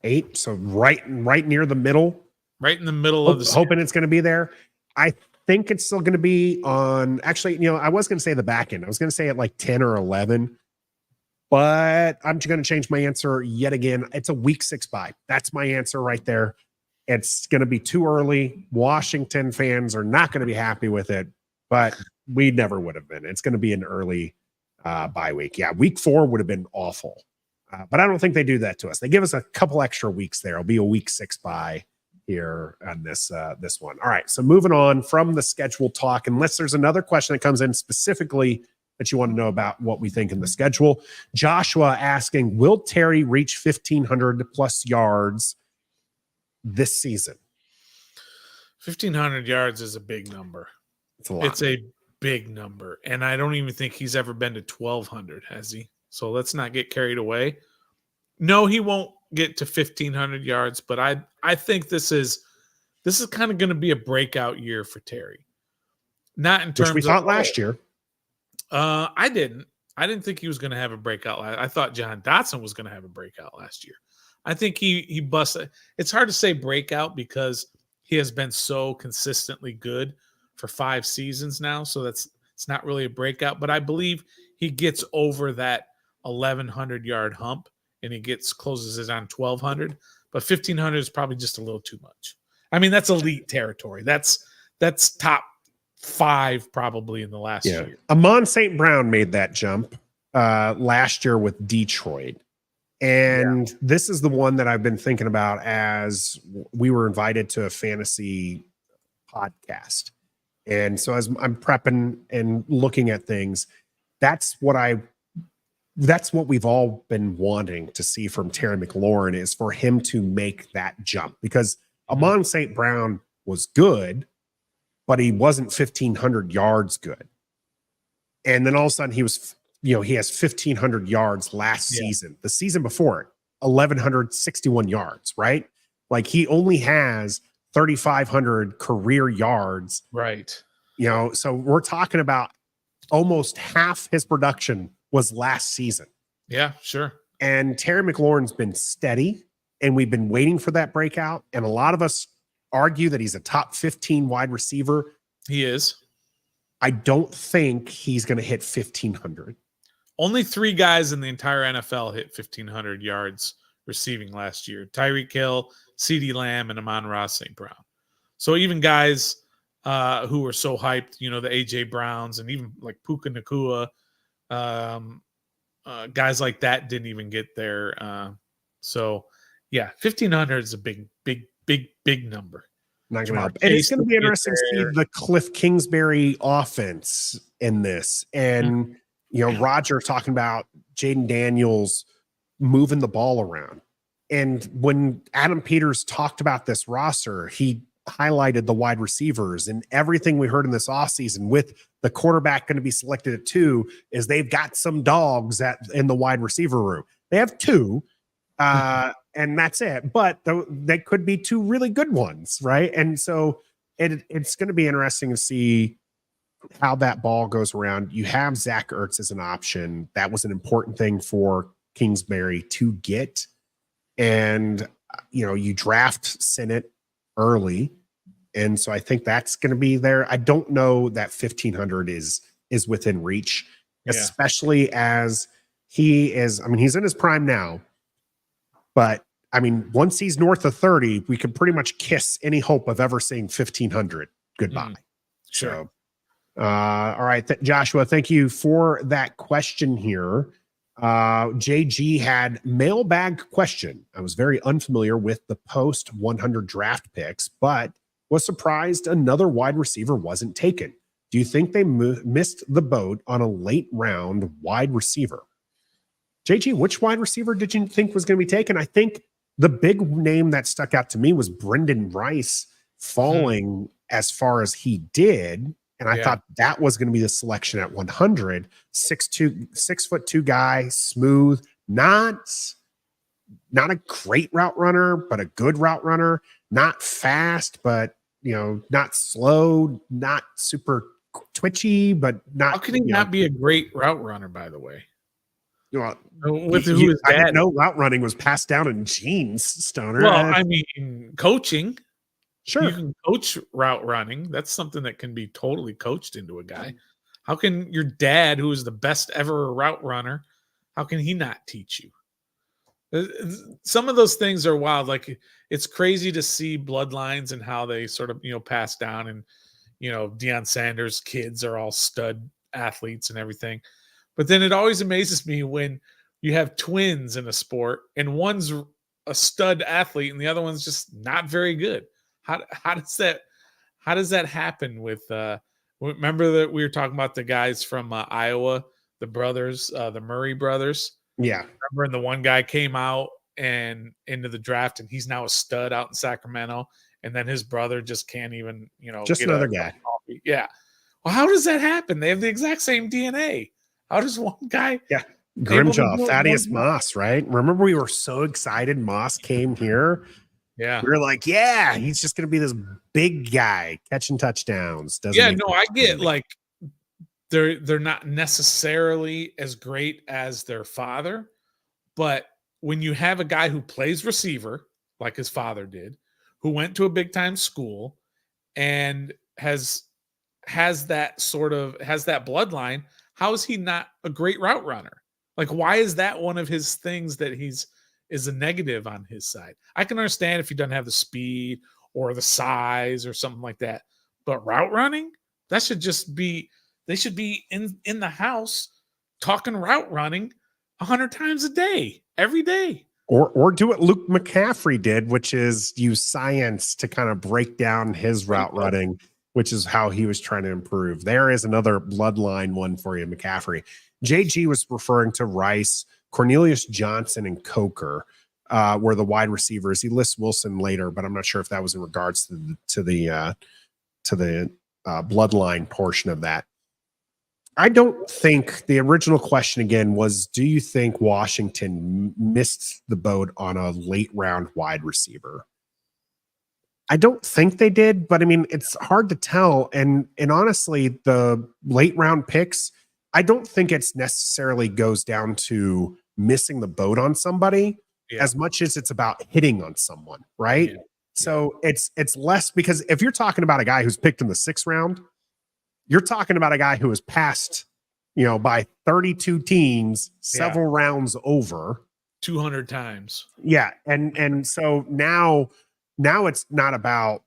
8, so right near the middle. Right in the middle of the season. Hoping it's going to be there. I think it's still going to be on, actually, I was going to say the back end. I was going to say at like 10 or 11, but I'm going to change my answer yet again. It's a week 6 bye. That's my answer right there. It's going to be too early. Washington fans are not going to be happy with it, but we never would have been. It's going to be an early bye week. Yeah, week 4 would have been awful, but I don't think they do that to us. They give us a couple extra weeks there. It'll be a week 6 bye here on this one. All right, so moving on from the schedule talk, unless there's another question that comes in specifically that you want to know about what we think in the schedule. Joshua asking, will Terry reach 1,500 plus yards this season? 1,500 yards is a big number. It's a lot. It's a big number, and I don't even think he's ever been to 1,200, has he? So let's not get carried away. No, he won't get to 1,500 yards, but I think this is kind of going to be a breakout year for Terry. Not in terms which we thought last year. I didn't think he was going to have a breakout. I thought John Dotson was going to have a breakout last year. I think he busted. It's hard to say breakout because he has been so consistently good for 5 seasons now. So it's not really a breakout, but I believe he gets over that 1,100 yard hump and he closes it on 1,200. But 1,500 is probably just a little too much. I mean, that's elite territory. That's top 5 probably in the last year. Amon St. Brown made that jump last year with Detroit. And this is the one that I've been thinking about as we were invited to a fantasy podcast. And so as I'm prepping and looking at things, that's what we've all been wanting to see from Terry McLaurin, is for him to make that jump, because Amon St. Brown was good, but he wasn't 1,500 yards good. And then all of a sudden he was, he has 1,500 yards last season. The season before it, 1,161 yards, right? Like he only has 3,500 career yards. Right. So we're talking about almost half his production was last season. Yeah, sure. And Terry McLaurin's been steady, and we've been waiting for that breakout. And a lot of us argue that he's a top 15 wide receiver. He is. I don't think he's going to hit 1,500. Only 3 guys in the entire NFL hit 1,500 yards receiving last year: Tyreek Hill, CeeDee Lamb, and Amon-Ra St. Brown. So even guys who were so hyped, the A.J. Browns and even like Puka Nacua, guys like that didn't even get there. So, yeah, 1,500 is a big number. Not going to Jamar help. And it's Chase going to will be get interesting to see there. the Cliff Kingsbury offense in this. And, Roger talking about Jayden Daniels moving the ball around. And when Adam Peters talked about this roster, he highlighted the wide receivers, and everything we heard in this offseason with the quarterback going to be selected at 2 is they've got some dogs in the wide receiver room. They have 2, and that's it. But they could be 2 really good ones, right? And so it's going to be interesting to see how that ball goes around. You have Zach Ertz as an option. That was an important thing for Kingsbury to get. And, you draft Senate early. And so I think that's going to be there. I don't know that 1,500 is within reach, especially as he is. I mean, he's in his prime now, but I mean, once he's north of 30, we can pretty much kiss any hope of ever seeing 1,500 goodbye. Sure. So, all right, Joshua, thank you for that question here. JG had mailbag question. I was very unfamiliar with the post 100 draft picks, but was surprised another wide receiver wasn't taken. Do you think they missed the boat on a late round wide receiver? JG, which wide receiver did you think was going to be taken? I think the big name that stuck out to me was Brendan Rice falling as far as he did. And I thought that was going to be the selection at 100. 6'2" guy, smooth, not a great route runner, but a good route runner. Not fast, but not slow, not super twitchy, but not. How can he not be a great route runner? By the way, with who his dad? I didn't know route running was passed down in genes, Stoner. Well, I mean, coaching. Sure. You can coach route running. That's something that can be totally coached into a guy. How can your dad, who is the best ever route runner, how can he not teach you? Some of those things are wild. Like, it's crazy to see bloodlines and how they sort of, pass down. And, Deion Sanders' kids are all stud athletes and everything. But then it always amazes me when you have twins in a sport and one's a stud athlete and the other one's just not very good. How does that happen with remember that we were talking about the guys from Iowa, the brothers, the Murray brothers? Yeah. Remember, and the one guy came out and into the draft and he's now a stud out in Sacramento, and then his brother just can't even, just get another guy. Yeah. Well, how does that happen? They have the exact same DNA. How does one guy Grimjaw, Thaddeus Moss, right? Remember we were so excited Moss came here. Yeah. We were like, he's just going to be this big guy catching touchdowns. I get like they're not necessarily as great as their father, but when you have a guy who plays receiver like his father did, who went to a big time school and has that bloodline, how is he not a great route runner? Like, why is that one of his things that is a negative on his side? I can understand if he doesn't have the speed or the size or something like that, but route running, that should just be, they should be in the house talking route running 100 times a day, every day. Or do what Luke McCaffrey did, which is use science to kind of break down his route running, which is how he was trying to improve. There is another bloodline one for you, McCaffrey. JG was referring to Rice, Cornelius Johnson, and Coker were the wide receivers. He lists Wilson later, but I'm not sure if that was in regards to the bloodline portion of that. I don't think the original question again was, do you think Washington missed the boat on a late round wide receiver? I don't think they did, but I mean, it's hard to tell. And honestly, the late round picks, I don't think it's necessarily goes down to missing the boat on somebody as much as it's about hitting on someone, right? Yeah. So it's less, because if you're talking about a guy who's picked in the 6th round, you're talking about a guy who was passed, by 32 teams, several rounds over. 200 times. Yeah. And so now it's not about,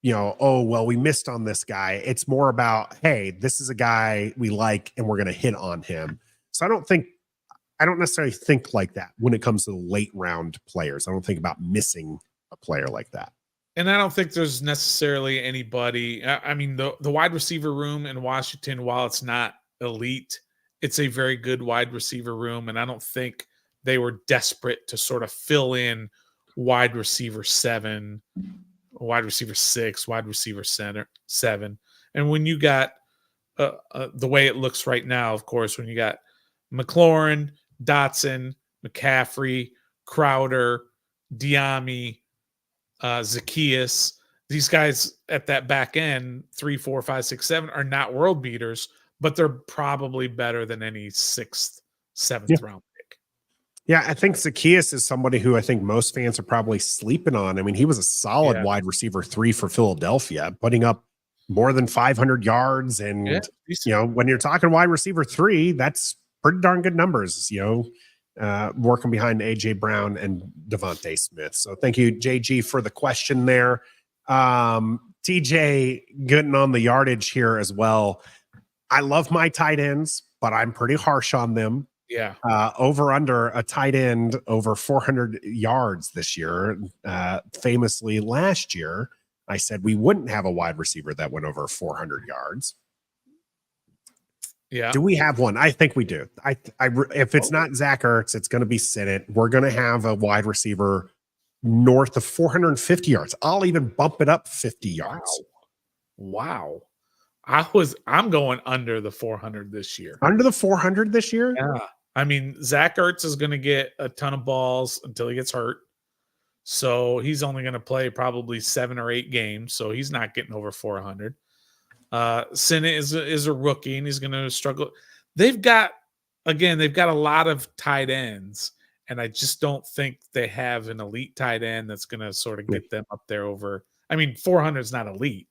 oh, well, we missed on this guy. It's more about, hey, this is a guy we like and we're going to hit on him. So I don't necessarily think like that when it comes to the late round players. I don't think about missing a player like that. And I don't think there's necessarily anybody. I mean, the wide receiver room in Washington, while it's not elite, it's a very good wide receiver room. And I don't think they were desperate to sort of fill in wide receiver 7, wide receiver 6, wide receiver center 7. And when you got the way it looks right now, of course, when you got McLaurin, Dotson, McCaffrey, Crowder, Diami, Zacchaeus, these guys at that back end, 3, 4, 5, 6, 7 are not world beaters, but they're probably better than any 6th, 7th round pick. Yeah, I think Zacchaeus is somebody who I think most fans are probably sleeping on. I mean, he was a solid wide receiver 3 for Philadelphia, putting up more than 500 yards. And, when you're talking wide receiver 3, that's pretty darn good numbers, working behind AJ Brown and Devontae Smith. So thank you, JG, for the question there. TJ getting on the yardage here as well. I love my tight ends, but I'm pretty harsh on them. Yeah. Over under a tight end over 400 yards this year. Famously last year, I said we wouldn't have a wide receiver that went over 400 yards. Yeah. Do we have one? I think we do. If it's not Zach Ertz, it's going to be Sinnott. We're going to have a wide receiver north of 450 yards. I'll even bump it up 50 yards. Wow. I'm going under the 400 this year. Under the 400 this year? Yeah. I mean, Zach Ertz is going to get a ton of balls until he gets hurt. So he's only going to play probably 7 or 8 games. So he's not getting over 400. Sinnott is a rookie and he's going to struggle. They've got a lot of tight ends, and I just don't think they have an elite tight end that's going to sort of get them up there over. I mean, 400 is not elite.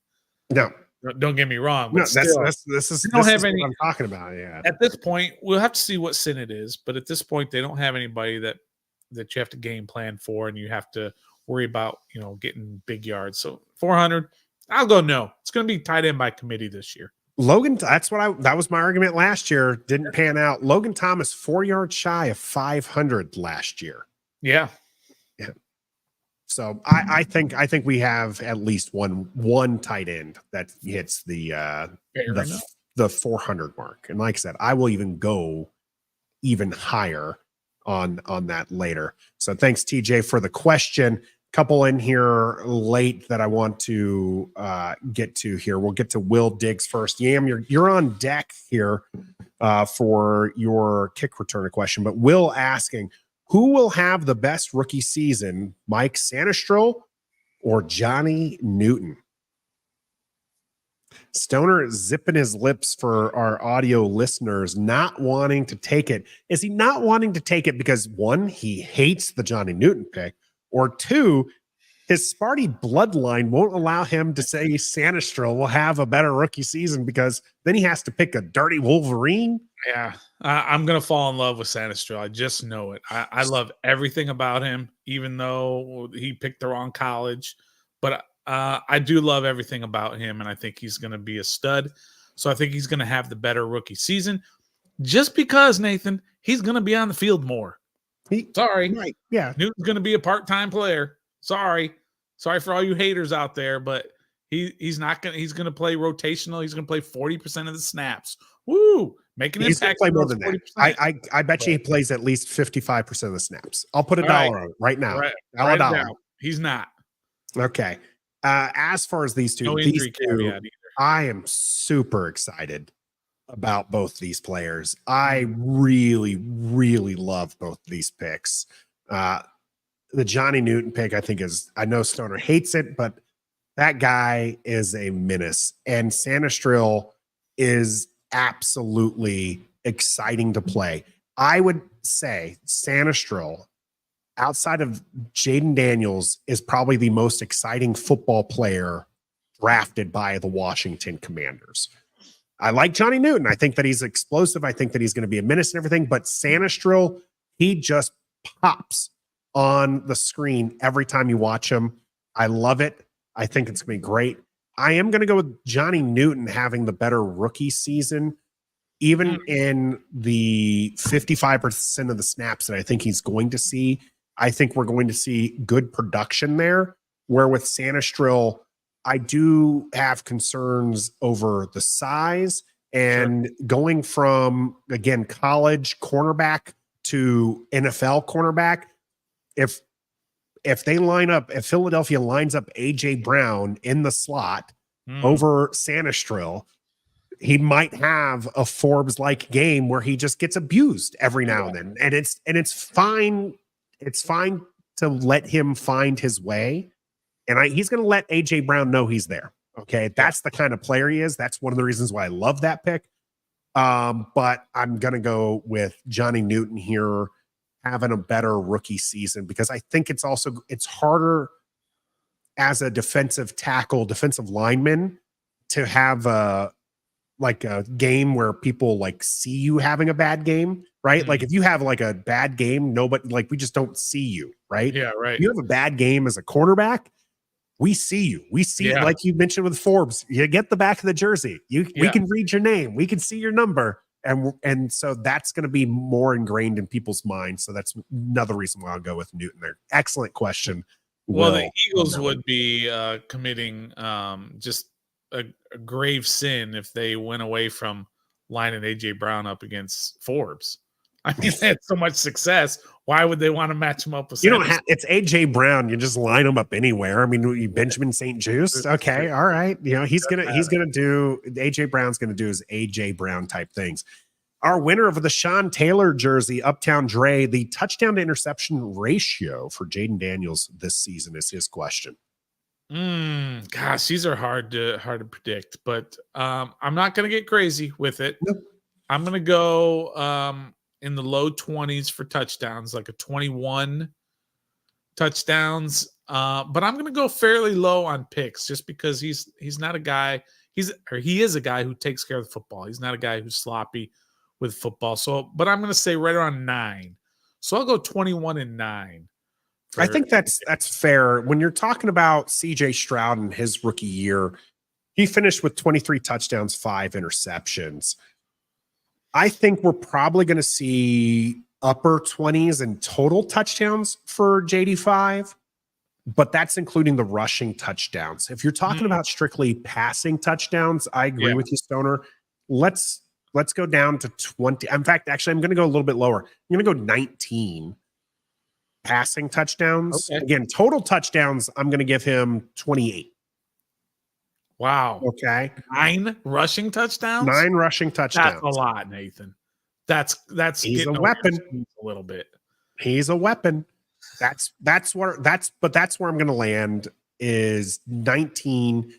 No, don't get me wrong. But no, this is what I'm talking about. Yeah. At this point, we'll have to see what Sinnott is, but at this point, they don't have anybody that you have to game plan for, and you have to worry about getting big yards. So 400. I'll go no. It's going to be tight end by committee this year. Logan, that was my argument last year. Didn't pan out. Logan Thomas 4 yards shy of 500 last year. Yeah. Yeah. So I think we have at least one tight end that hits the 400 mark. And like I said, I will even go even higher on that later. So thanks, TJ, for the question. Couple in here late that I want to get to here. We'll get to Will Diggs first. Yam, you're on deck here for your kick returner question. But Will asking, who will have the best rookie season, Mike Sanistro or Johnny Newton? Stoner zipping his lips for our audio listeners, not wanting to take it. Is he not wanting to take it because, 1, he hates the Johnny Newton pick, or 2, his Sparty bloodline won't allow him to say Sanistro will have a better rookie season because then he has to pick a dirty Wolverine? Yeah, I'm going to fall in love with Sanistro. I just know it. I love everything about him, even though he picked the wrong college. But I do love everything about him, and I think he's going to be a stud. So I think he's going to have the better rookie season just because, Nathan, he's going to be on the field more. Sorry. Right. Yeah. Newton's going to be a part-time player. Sorry for all you haters out there, but he's not going to, he's going to play rotational. He's going to play 40% of the snaps. Woo! Making an impact. Play more than that. I bet you he plays at least 55% of the snaps. I'll put a dollar on it right now. $1. He's not. Okay. As far as these two, I am super excited about both these players. I really, really love both these picks. The Johnny Newton pick, I know Stoner hates it, but that guy is a menace. And Sanistril is absolutely exciting to play. I would say Sanistril, outside of Jayden Daniels, is probably the most exciting football player drafted by the Washington Commanders. I like Johnny Newton. I think that he's explosive. I think that he's going to be a menace and everything. But Sanistril, he just pops on the screen every time you watch him. I love it. I think it's going to be great. I am going to go with Johnny Newton having the better rookie season, even in the 55% of the snaps that I think he's going to see. I think we're going to see good production there. Where with Sanistrill, I do have concerns over the size and going from, again, college cornerback to NFL cornerback. If Philadelphia lines up AJ Brown in the slot over Sanistrill, he might have a Forbes-like game where he just gets abused every now and then. And it's fine. It's fine to let him find his way. And he's going to let AJ Brown know he's there. Okay. That's the kind of player he is. That's one of the reasons why I love that pick. But I'm going to go with Johnny Newton here having a better rookie season, because I think it's harder as a defensive lineman to have a game where people like see you having a bad game, right? Like if you have like a bad game, nobody, like, we just don't see you, right? Yeah, right. If you have a bad game as a quarterback, we see you. We see, like you mentioned with Forbes, you get the back of the jersey. We can read your name. We can see your number. And so that's going to be more ingrained in people's minds. So that's another reason why I'll go with Newton there. Excellent question. Well, the Eagles would be committing just a grave sin if they went away from lining AJ Brown up against Forbes. I mean, they had so much success. Why would they want to match him up with? It's AJ Brown. You just line him up anywhere. I mean, Benjamin St. Juice. Okay, all right. He's gonna do AJ Brown's gonna do his AJ Brown type things. Our winner of the Sean Taylor jersey, Uptown Dre, the touchdown to interception ratio for Jayden Daniels this season is his question. Gosh, these are hard to predict, but I'm not gonna get crazy with it. Nope. I'm gonna go in the low 20s for touchdowns, like a 21 touchdowns. But I'm going to go fairly low on picks just because he's not a guy. He is a guy who takes care of the football. He's not a guy who's sloppy with football. So, but I'm going to say right around 9. So I'll go 21-9. I think that's fair. When you're talking about CJ Stroud in his rookie year, he finished with 23 touchdowns, 5 interceptions. I think we're probably going to see upper 20s in total touchdowns for JD5, but that's including the rushing touchdowns. If you're talking about strictly passing touchdowns, I agree with you, Stoner. Let's go down to 20. In fact, actually, I'm going to go a little bit lower. I'm going to go 19 passing touchdowns. Okay. Again, total touchdowns, I'm going to give him 28. Wow. Okay. 9 rushing touchdowns? 9 rushing touchdowns. That's a lot, Nathan. That's he's a weapon. A little bit. He's a weapon. That's where I'm going to land is 19.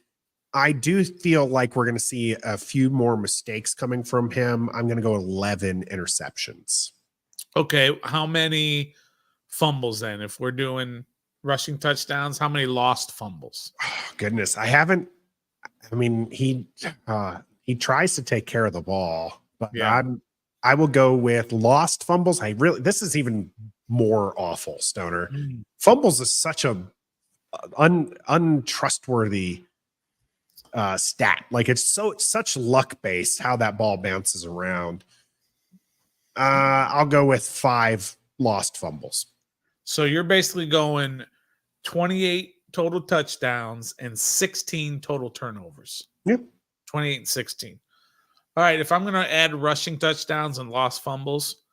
I do feel like we're going to see a few more mistakes coming from him. I'm going to go 11 interceptions. Okay. How many fumbles then? If we're doing rushing touchdowns, how many lost fumbles? Oh, goodness. He tries to take care of the ball, but I will go with lost fumbles. This is even more awful, Stoner. Fumbles is such a untrustworthy stat. Like it's such luck based how that ball bounces around. I'll go with 5 lost fumbles. So you're basically going 28 total touchdowns and 16 total turnovers. Yep. 28 and 16. All right. If I'm going to add rushing touchdowns and lost fumbles,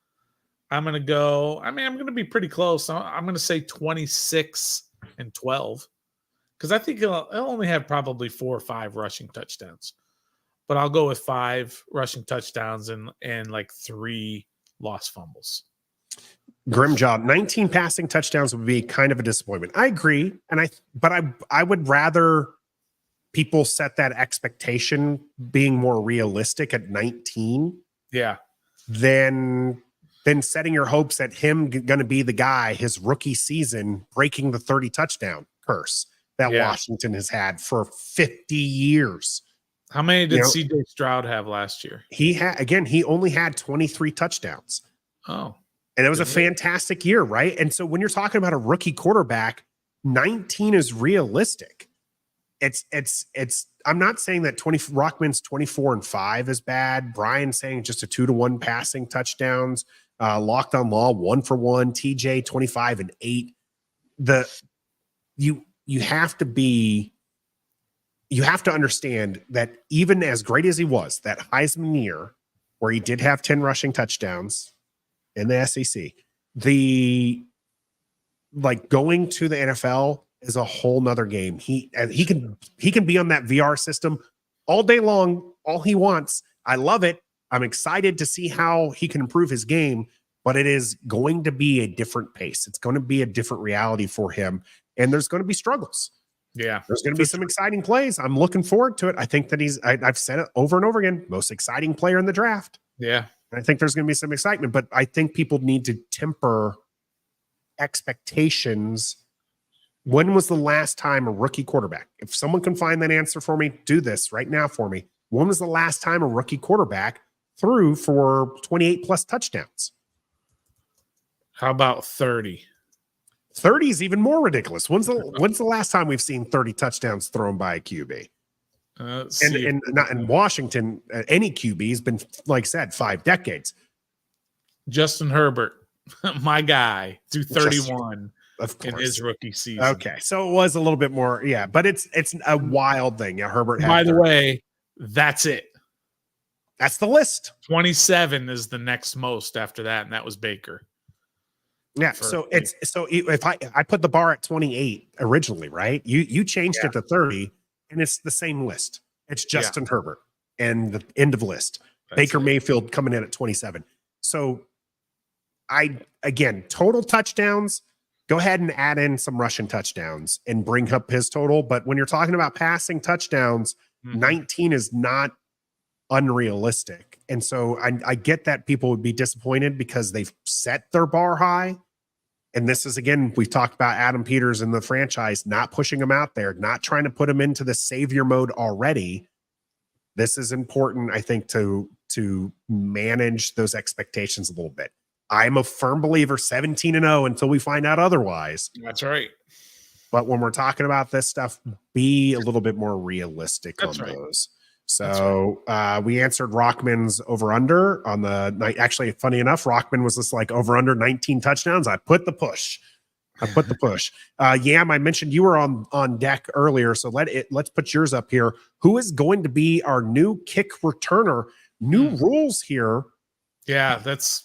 I'm going to go, I'm going to be pretty close. I'm going to say 26 and 12 because I think he'll only have probably 4 or 5 rushing touchdowns, but I'll go with 5 rushing touchdowns and like 3 lost fumbles. Grim job. 19 passing touchdowns would be kind of a disappointment. I agree. But I would rather people set that expectation being more realistic at 19. Yeah. Than setting your hopes at him going to be the guy his rookie season breaking the 30 touchdown curse that Washington has had for 50 years. How many did CJ Stroud have last year? He only had 23 touchdowns. Oh. And it was a fantastic year, right? And so when you're talking about a rookie quarterback, 19 is realistic. It's I'm not saying that Rockman's 24-5 is bad. Brian's saying just a 2-to-1 passing touchdowns. Locked on Law 1-for-1. TJ 25-8. you have to understand that even as great as he was, that Heisman year where he did have 10 rushing touchdowns in the SEC, going to the NFL is a whole nother game. He can be on that VR system all day long, all he wants. I love it. I'm excited to see how he can improve his game, but it is going to be a different pace. It's going to be a different reality for him, and there's going to be struggles. Yeah. There's going to be some exciting plays. I'm looking forward to it. I think that I've said it over and over again, most exciting player in the draft. Yeah. And I think there's going to be some excitement, but I think people need to temper expectations. When was the last time a rookie quarterback? If someone can find that answer for me, do this right now for me. When was the last time a rookie quarterback threw for 28 plus touchdowns? How about 30? 30 is even more ridiculous. When's the last time we've seen 30 touchdowns thrown by a QB? And not in Washington, any QB has been, like I said, 5 decades. Justin Herbert, my guy, threw 31 in his rookie season. Okay, so it was a little bit more, yeah, but it's a wild thing. Yeah, Herbert. By the way, that's it. That's the list. 27 is the next most after that, and that was Baker. Yeah, so if I put the bar at 28 originally, right? You changed it to 30, and it's the same list. It's Justin Herbert and the end of list. Baker Mayfield coming in at 27. So total touchdowns, go ahead and add in some rushing touchdowns and bring up his total. But when you're talking about passing touchdowns, 19 is not unrealistic. And so I get that people would be disappointed because they've set their bar high. And this is, again, we've talked about Adam Peters and the franchise not pushing him out there, not trying to put him into the savior mode already. This is important, I think, to manage those expectations a little bit. I'm a firm believer 17-0 until we find out otherwise. That's right. But when we're talking about this stuff, be a little bit more realistic on those. So we answered Rockman's over-under on the night. Actually, funny enough, Rockman was just like over-under 19 touchdowns. I put the push. Yam, I mentioned you were on deck earlier, so let's put yours up here. Who is going to be our new kick returner? New rules here. Yeah, that's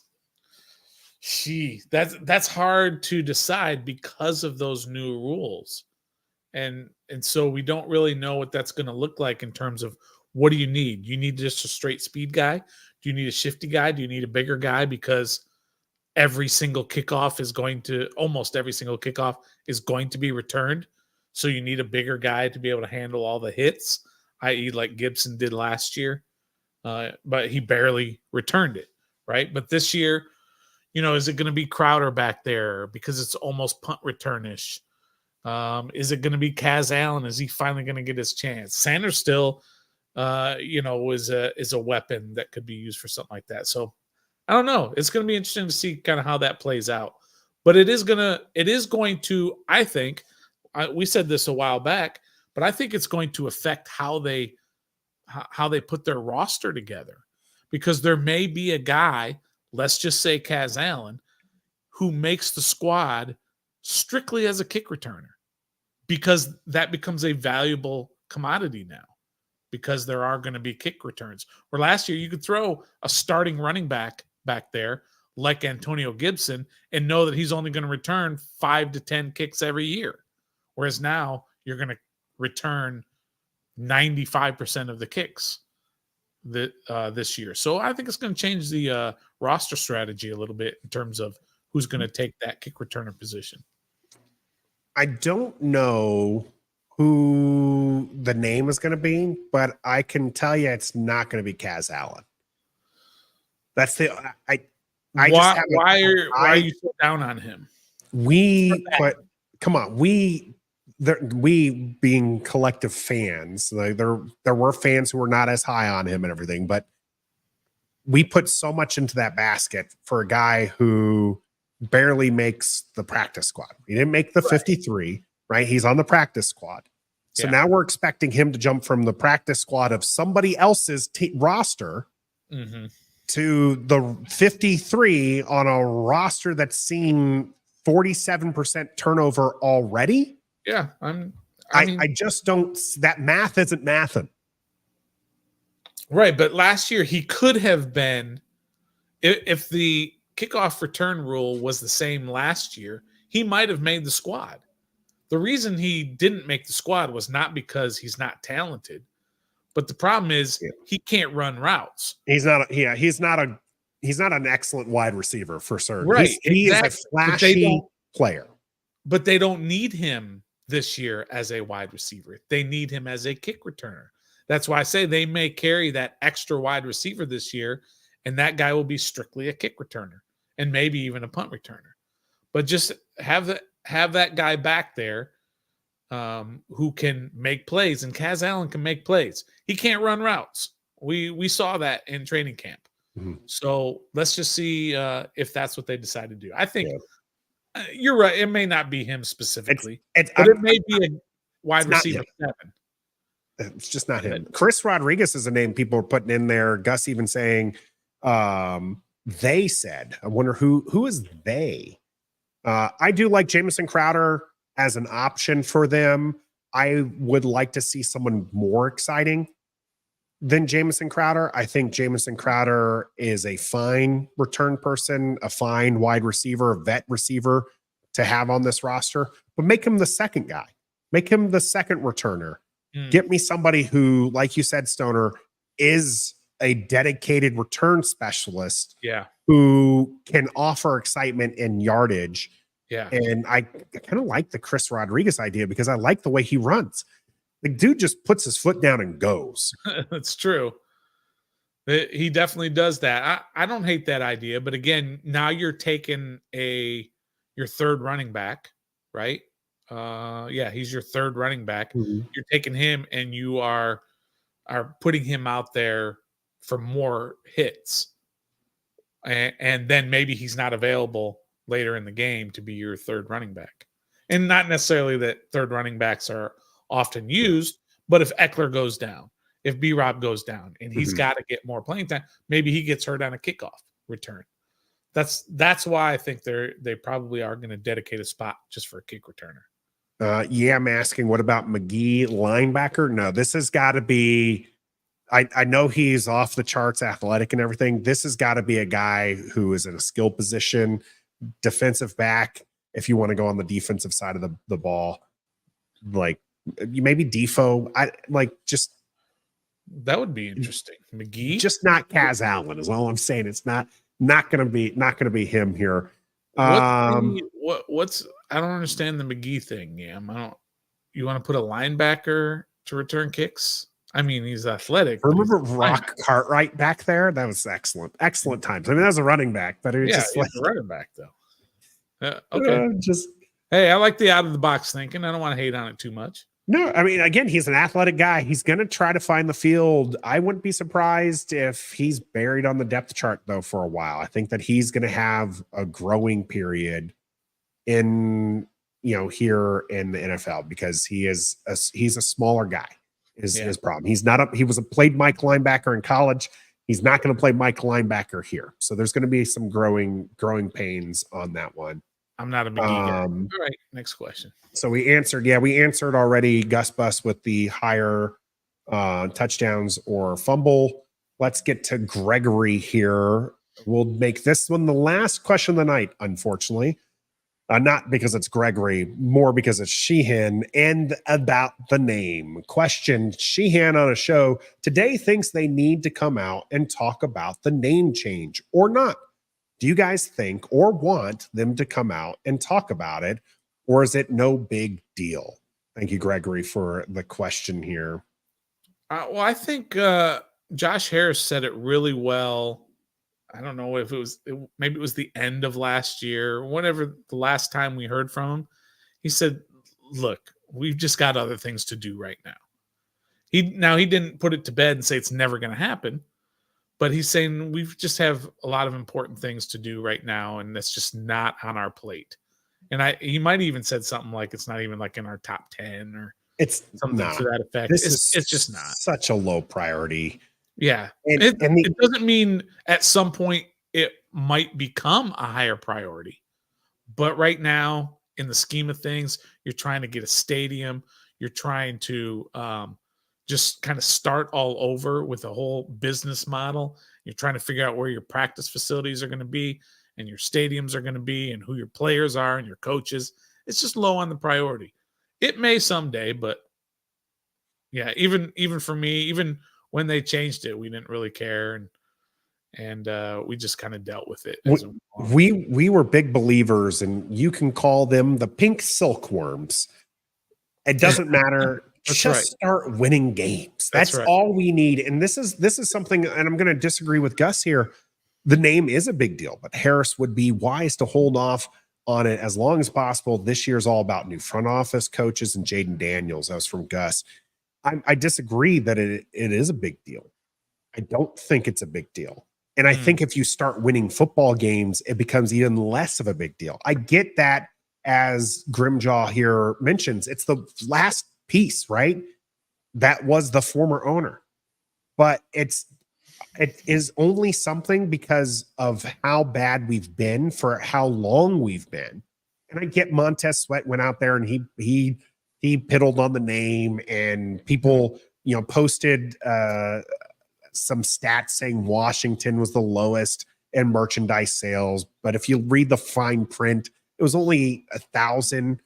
hard to decide because of those new rules. And so we don't really know what that's going to look like in terms of what do you need? You need just a straight speed guy? Do you need a shifty guy? Do you need a bigger guy? Because almost every single kickoff is going to be returned. So you need a bigger guy to be able to handle all the hits, i.e. like Gibson did last year. But he barely returned it, right? But this year, is it going to be Crowder back there because it's almost punt returnish? Is it going to be Kaz Allen? Is he finally going to get his chance? Sanders still, is a weapon that could be used for something like that. So I don't know. It's going to be interesting to see kind of how that plays out. But it is going to, I think, we said this a while back, but I think it's going to affect how they put their roster together, because there may be a guy, let's just say Kaz Allen, who makes the squad strictly as a kick returner, because that becomes a valuable commodity now, because there are going to be kick returns. Where last year you could throw a starting running back there like Antonio Gibson and know that he's only going to return 5 to 10 kicks every year. Whereas now you're going to return 95% of the kicks this year. So I think it's going to change the roster strategy a little bit in terms of who's going to take that kick returner position. I don't know who the name is going to be, but I can tell you it's not going to be Kaz Allen. That's why are you so down on him? We being collective fans, like there were fans who were not as high on him and everything, but we put so much into that basket for a guy who barely makes the practice squad. He didn't make the 53, right? He's on the practice squad. So now we're expecting him to jump from the practice squad of somebody else's roster to the 53 on a roster that's seen 47% turnover already. Yeah, I just don't. That math isn't mathing. right. But last year he could have been, if the kickoff return rule was the same last year, he might have made the squad. The reason he didn't make the squad was not because he's not talented, but the problem is he can't run routes. He's not. He's not an excellent wide receiver for certain. Right, He is a exactly. flashy player. But they don't need him this year as a wide receiver. They need him as a kick returner. That's why I say they may carry that extra wide receiver this year, and that guy will be strictly a kick returner and maybe even a punt returner. But just have that guy back there who can make plays, and Kaz Allen can make plays. He can't run routes. We saw that in training camp. Mm-hmm. So let's just see if that's what they decide to do. I think you're right. It may not be him specifically, but it may be a wide receiver 7. It's just not him. Chris Rodriguez is a name people are putting in there. Gus even saying they said. I wonder who is they? I do like Jamison Crowder as an option for them. I would like to see someone more exciting than Jamison Crowder. I think Jamison Crowder is a fine return person, a fine wide receiver, a vet receiver to have on this roster, but make him the second guy. Make him the second returner. Get me somebody who, like you said, Stoner, is a dedicated return specialist. Yeah. Who can offer excitement and yardage. Yeah. And I kind of like the Chris Rodriguez idea because I like the way he runs. The dude just puts his foot down and goes. That's true. He definitely does that. I don't hate that idea, but again, now you're taking your third running back, right? He's your third running back. Mm-hmm. You're taking him and you are putting him out there for more hits. And then maybe he's not available later in the game to be your third running back. And not necessarily that third running backs are often used, but if Eckler goes down, if B-Rob goes down and he's got to get more playing time, maybe he gets hurt on a kickoff return. That's why I think they probably are going to dedicate a spot just for a kick returner. I'm asking, what about McGee linebacker? No, this has got to be, I know he's off the charts athletic and everything. This has got to be a guy who is in a skill position, defensive back. If you want to go on the defensive side of the ball, like maybe Defoe, that would be interesting. McGee, just not Kaz Allen is all I'm saying. It's not going to be him here. What's I don't understand the McGee thing. Yeah, you want to put a linebacker to return kicks? I mean, he's athletic. Remember Rock Cartwright back there? That was excellent times. I mean, that was a running back, but it was just like a running back though. Okay, hey, I like the out of the box thinking. I don't want to hate on it too much. No, I mean, again, he's an athletic guy. He's going to try to find the field. I wouldn't be surprised if he's buried on the depth chart, though, for a while. I think that he's going to have a growing period in, here in the NFL because he's a smaller guy is his problem. He was a played Mike linebacker in college. He's not going to play Mike linebacker here. So there's going to be some growing pains on that one. I'm not a McGee guy. All right, next question. So we answered already Gus Bus with the higher touchdowns or fumble. Let's get to Gregory here. We'll make this one the last question of the night, unfortunately. Not because it's Gregory, more because it's Sheehan and about the name. Question: Sheehan on a show today thinks they need to come out and talk about the name change or not. Do you guys think or want them to come out and talk about it, or is it no big deal? Thank you, Gregory, for the question here. Well, I think Josh Harris said it really well. I don't know if maybe it was the end of last year, whenever the last time we heard from him. He said, look, we've just got other things to do right now. He didn't put it to bed and say it's never going to happen. But he's saying we just have a lot of important things to do right now, and that's just not on our plate. And he might even said something like it's not even like in our top 10 or it's something to that effect. It's just not such a low priority. Yeah, it doesn't mean at some point it might become a higher priority, but right now in the scheme of things, you're trying to get a stadium. You're trying to just kind of start all over with a whole business model. You're trying to figure out where your practice facilities are going to be and your stadiums are going to be and who your players are and your coaches. It's just low on the priority. It may someday, but yeah, even for me, even when they changed it, we didn't really care, and we just kind of dealt with it. We were big believers, and you can call them the pink silkworms. It doesn't matter. Just start winning games. That's right. all we need. And this is something, and I'm going to disagree with Gus here. The name is a big deal, but Harris would be wise to hold off on it as long as possible. This year's all about new front office coaches and Jayden Daniels. That was from Gus. I disagree that it is a big deal. I don't think it's a big deal. And I think if you start winning football games, it becomes even less of a big deal. I get that, as Grimjaw here mentions, it's the last piece, right? That was the former owner. But it is only something because of how bad we've been for how long we've been. And I get Montez Sweat went out there and he piddled on the name, and people, posted some stats saying Washington was the lowest in merchandise sales. But if you read the fine print, it was only 1,000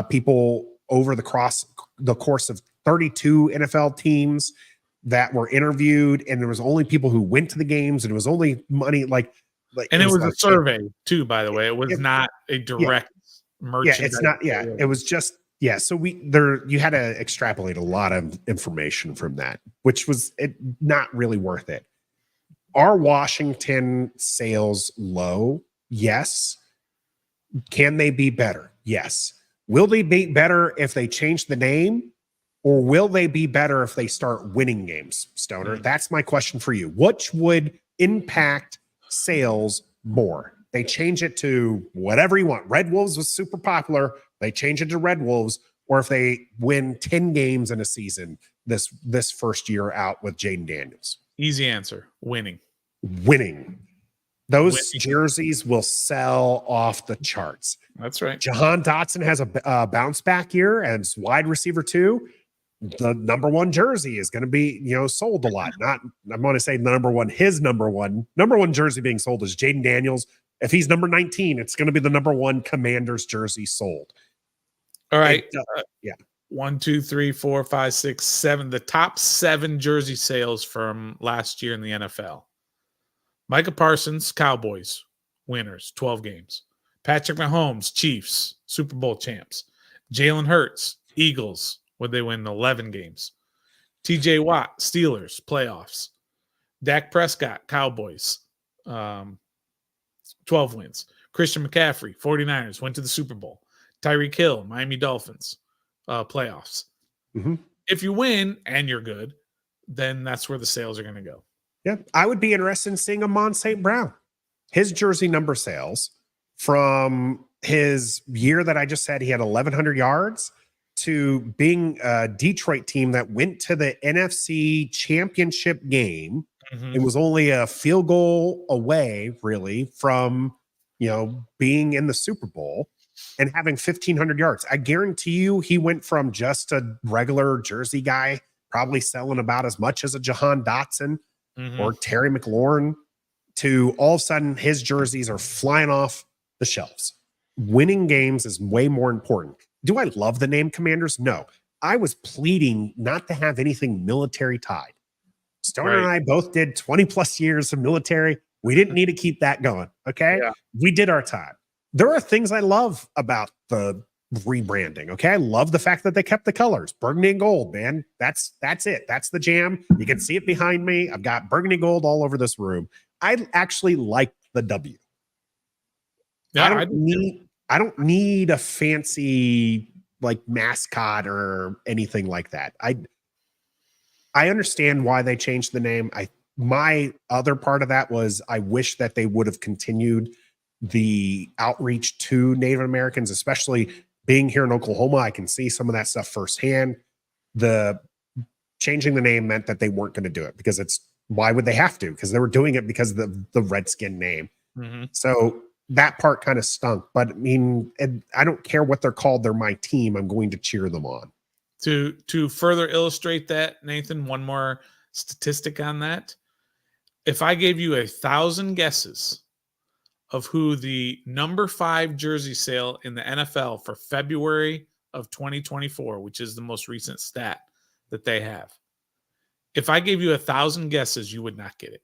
people over the course of 32 NFL teams that were interviewed, and there was only people who went to the games, and it was only money and it was a survey too, by the way. It was not a direct merchandise. Yeah, it's not. Yeah, it was just. Yeah, so you had to extrapolate a lot of information from that, which was not really worth it. Are Washington sales low? Yes. Can they be better? Yes. Will they be better if they change the name, or will they be better if they start winning games, Stoner? That's my question for you. Which would impact sales more? They change it to whatever you want. Red Wolves was super popular. They change it to Red Wolves, or if they win 10 games in a season this first year out with Jayden Daniels. Easy answer. Winning. Those jerseys will sell off the charts. That's right. Jahan Dotson has a bounce back year as wide receiver 2. The number 1 jersey is going to be, sold a lot. I'm going to say his number one jersey being sold is Jayden Daniels. If he's number 19, it's going to be the number 1 Commanders jersey sold. All right. 1, 2, 3, 4, 5, 6, 7. The top 7 jersey sales from last year in the NFL. Micah Parsons, Cowboys, winners, 12 games. Patrick Mahomes, Chiefs, Super Bowl champs. Jalen Hurts, Eagles, would they win 11 games? TJ Watt, Steelers, playoffs. Dak Prescott, Cowboys, 12 wins. Christian McCaffrey, 49ers, went to the Super Bowl. Tyreek Hill, Miami Dolphins, playoffs. Mm-hmm. If you win and you're good, then that's where the sales are going to go. Yeah, I would be interested in seeing Amon St. Brown. His jersey number sales from his year that I just said he had 1,100 yards to being a Detroit team that went to the NFC Championship game. Mm-hmm. It was only a field goal away, really, from being in the Super Bowl and having 1,500 yards. I guarantee you he went from just a regular jersey guy, probably selling about as much as a Jahan Dotson or Terry McLaurin, to all of a sudden his jerseys are flying off the shelves. Winning games is way more important. Do I love the name Commanders? No. I was pleading not to have anything military tied. Stoner and I both did 20 plus years of military. We didn't need to keep that going. Okay. Yeah. We did our time. There are things I love about the rebranding. Okay. I love the fact that they kept the colors, burgundy and gold, man. That's it. That's the jam. You can see it behind me. I've got burgundy gold all over this room. I actually like the W. Yeah, I don't need a fancy mascot or anything like that. I understand why they changed the name. My other part of that was I wish that they would have continued the outreach to Native Americans, especially being here in Oklahoma. I can see some of that stuff firsthand. The changing the name meant that they weren't going to do it because why would they have to? Because they were doing it because of the Redskin name. Mm-hmm. So that part kind of stunk. But I mean, I don't care what they're called. They're my team. I'm going to cheer them on. To further illustrate that, Nathan, one more statistic on that. If I gave you 1,000 guesses of who the number 5 jersey sale in the NFL for February of 2024, which is the most recent stat that they have, if I gave you 1,000 guesses, you would not get it.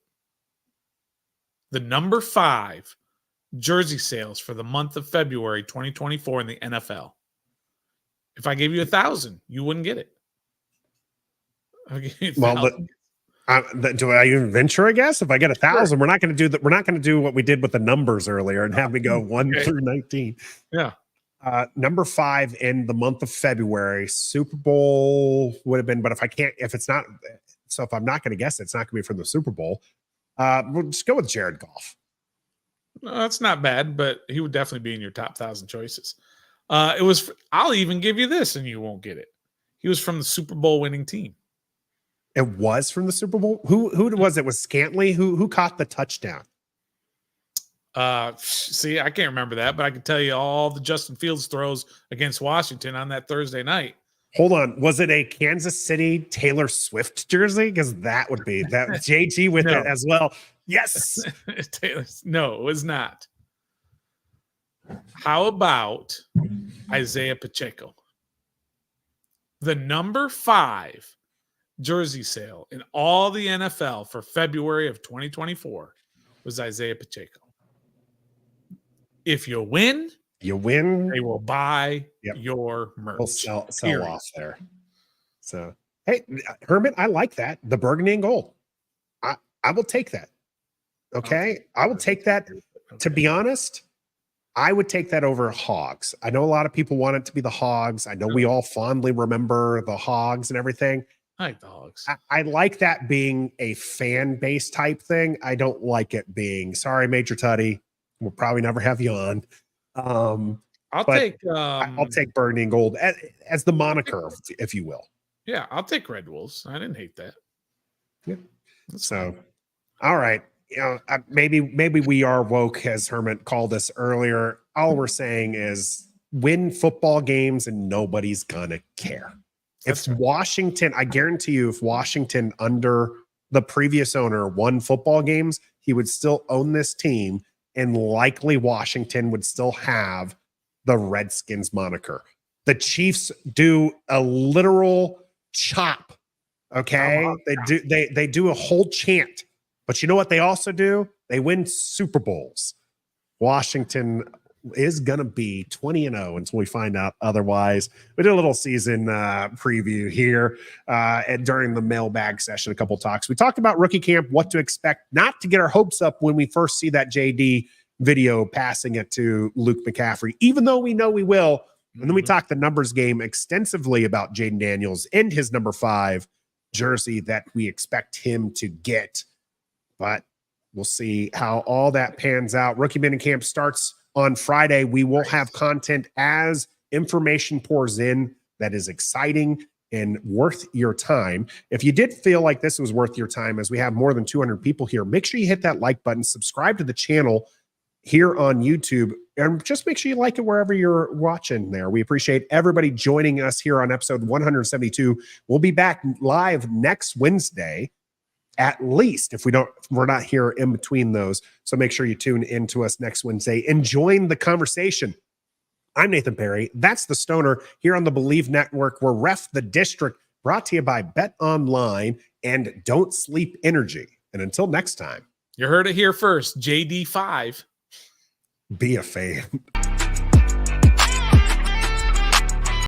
The number 5 jersey sales for the month of February 2024 in the NFL. If I gave you 1,000, you wouldn't get it. Well, do I even venture a guess? If I get 1,000, we're not going to do that. We're not going to do what we did with the numbers earlier and have me go 1 through 19. Yeah. Number 5 in the month of February, Super Bowl would have been, but if I'm not going to guess it, it's not going to be from the Super Bowl. We'll just go with Jared Goff. No, that's not bad, but he would definitely be in your top 1,000 choices. I'll even give you this and you won't get it. He was from the Super Bowl winning team. It was from the Super Bowl. Who was it? Was Scantling? Who caught the touchdown? See, I can't remember that, but I can tell you all the Justin Fields throws against Washington on that Thursday night. Hold on. Was it a Kansas City Taylor Swift jersey? Because that would be that JT with it as well. Yes. No, it was not. How about Isaiah Pacheco? The number 5 jersey sale in all the NFL for February of 2024 was Isaiah Pacheco. If you win, they will buy your merch. We'll sell off there. So, hey, Hermit, I like that. The burgundy and gold. I will take that. Okay. I will take that. To be honest, I would take that over Hogs. I know a lot of people want it to be the Hogs. I know we all fondly remember the Hogs and everything. I like the Hogs. I like that being a fan base type thing. I don't like it being, sorry, Major Tutty. We'll probably never have you on. I'll take burgundy and gold as the moniker, if you will. Yeah, I'll take Red Wolves. I didn't hate that. Yeah. So, all right. Maybe we are woke, as Hermit called us earlier. All we're saying is win football games and nobody's gonna care. If Washington, I guarantee you, if Washington under the previous owner won football games, he would still own this team, and likely Washington would still have the Redskins moniker. The Chiefs do a literal chop. Okay. They do a whole chant. But you know what they also do? They win Super Bowls. Washington is going to be 20-0 until we find out otherwise. We did a little season preview here and during the mailbag session, a couple talks. We talked about rookie camp, what to expect, not to get our hopes up when we first see that JD video passing it to Luke McCaffrey, even though we know we will. And then we talked the numbers game extensively about Jayden Daniels and his number 5 jersey that we expect him to get. But we'll see how all that pans out. Rookie minicamp starts on Friday. We will have content as information pours in that is exciting and worth your time. If you did feel like this was worth your time, as we have more than 200 people here, make sure you hit that like button, subscribe to the channel here on YouTube, and just make sure you like it wherever you're watching there. We appreciate everybody joining us here on episode 172. We'll be back live next Wednesday, at least, if we're not here in between those. So make sure you tune in to us next Wednesday and join the conversation. I'm Nathan Perry. That's the Stoner here on the Believe Network. We're Ref the District, brought to you by Bet Online and Don't Sleep Energy. And until next time, you heard it here first. JD5. Be a fan.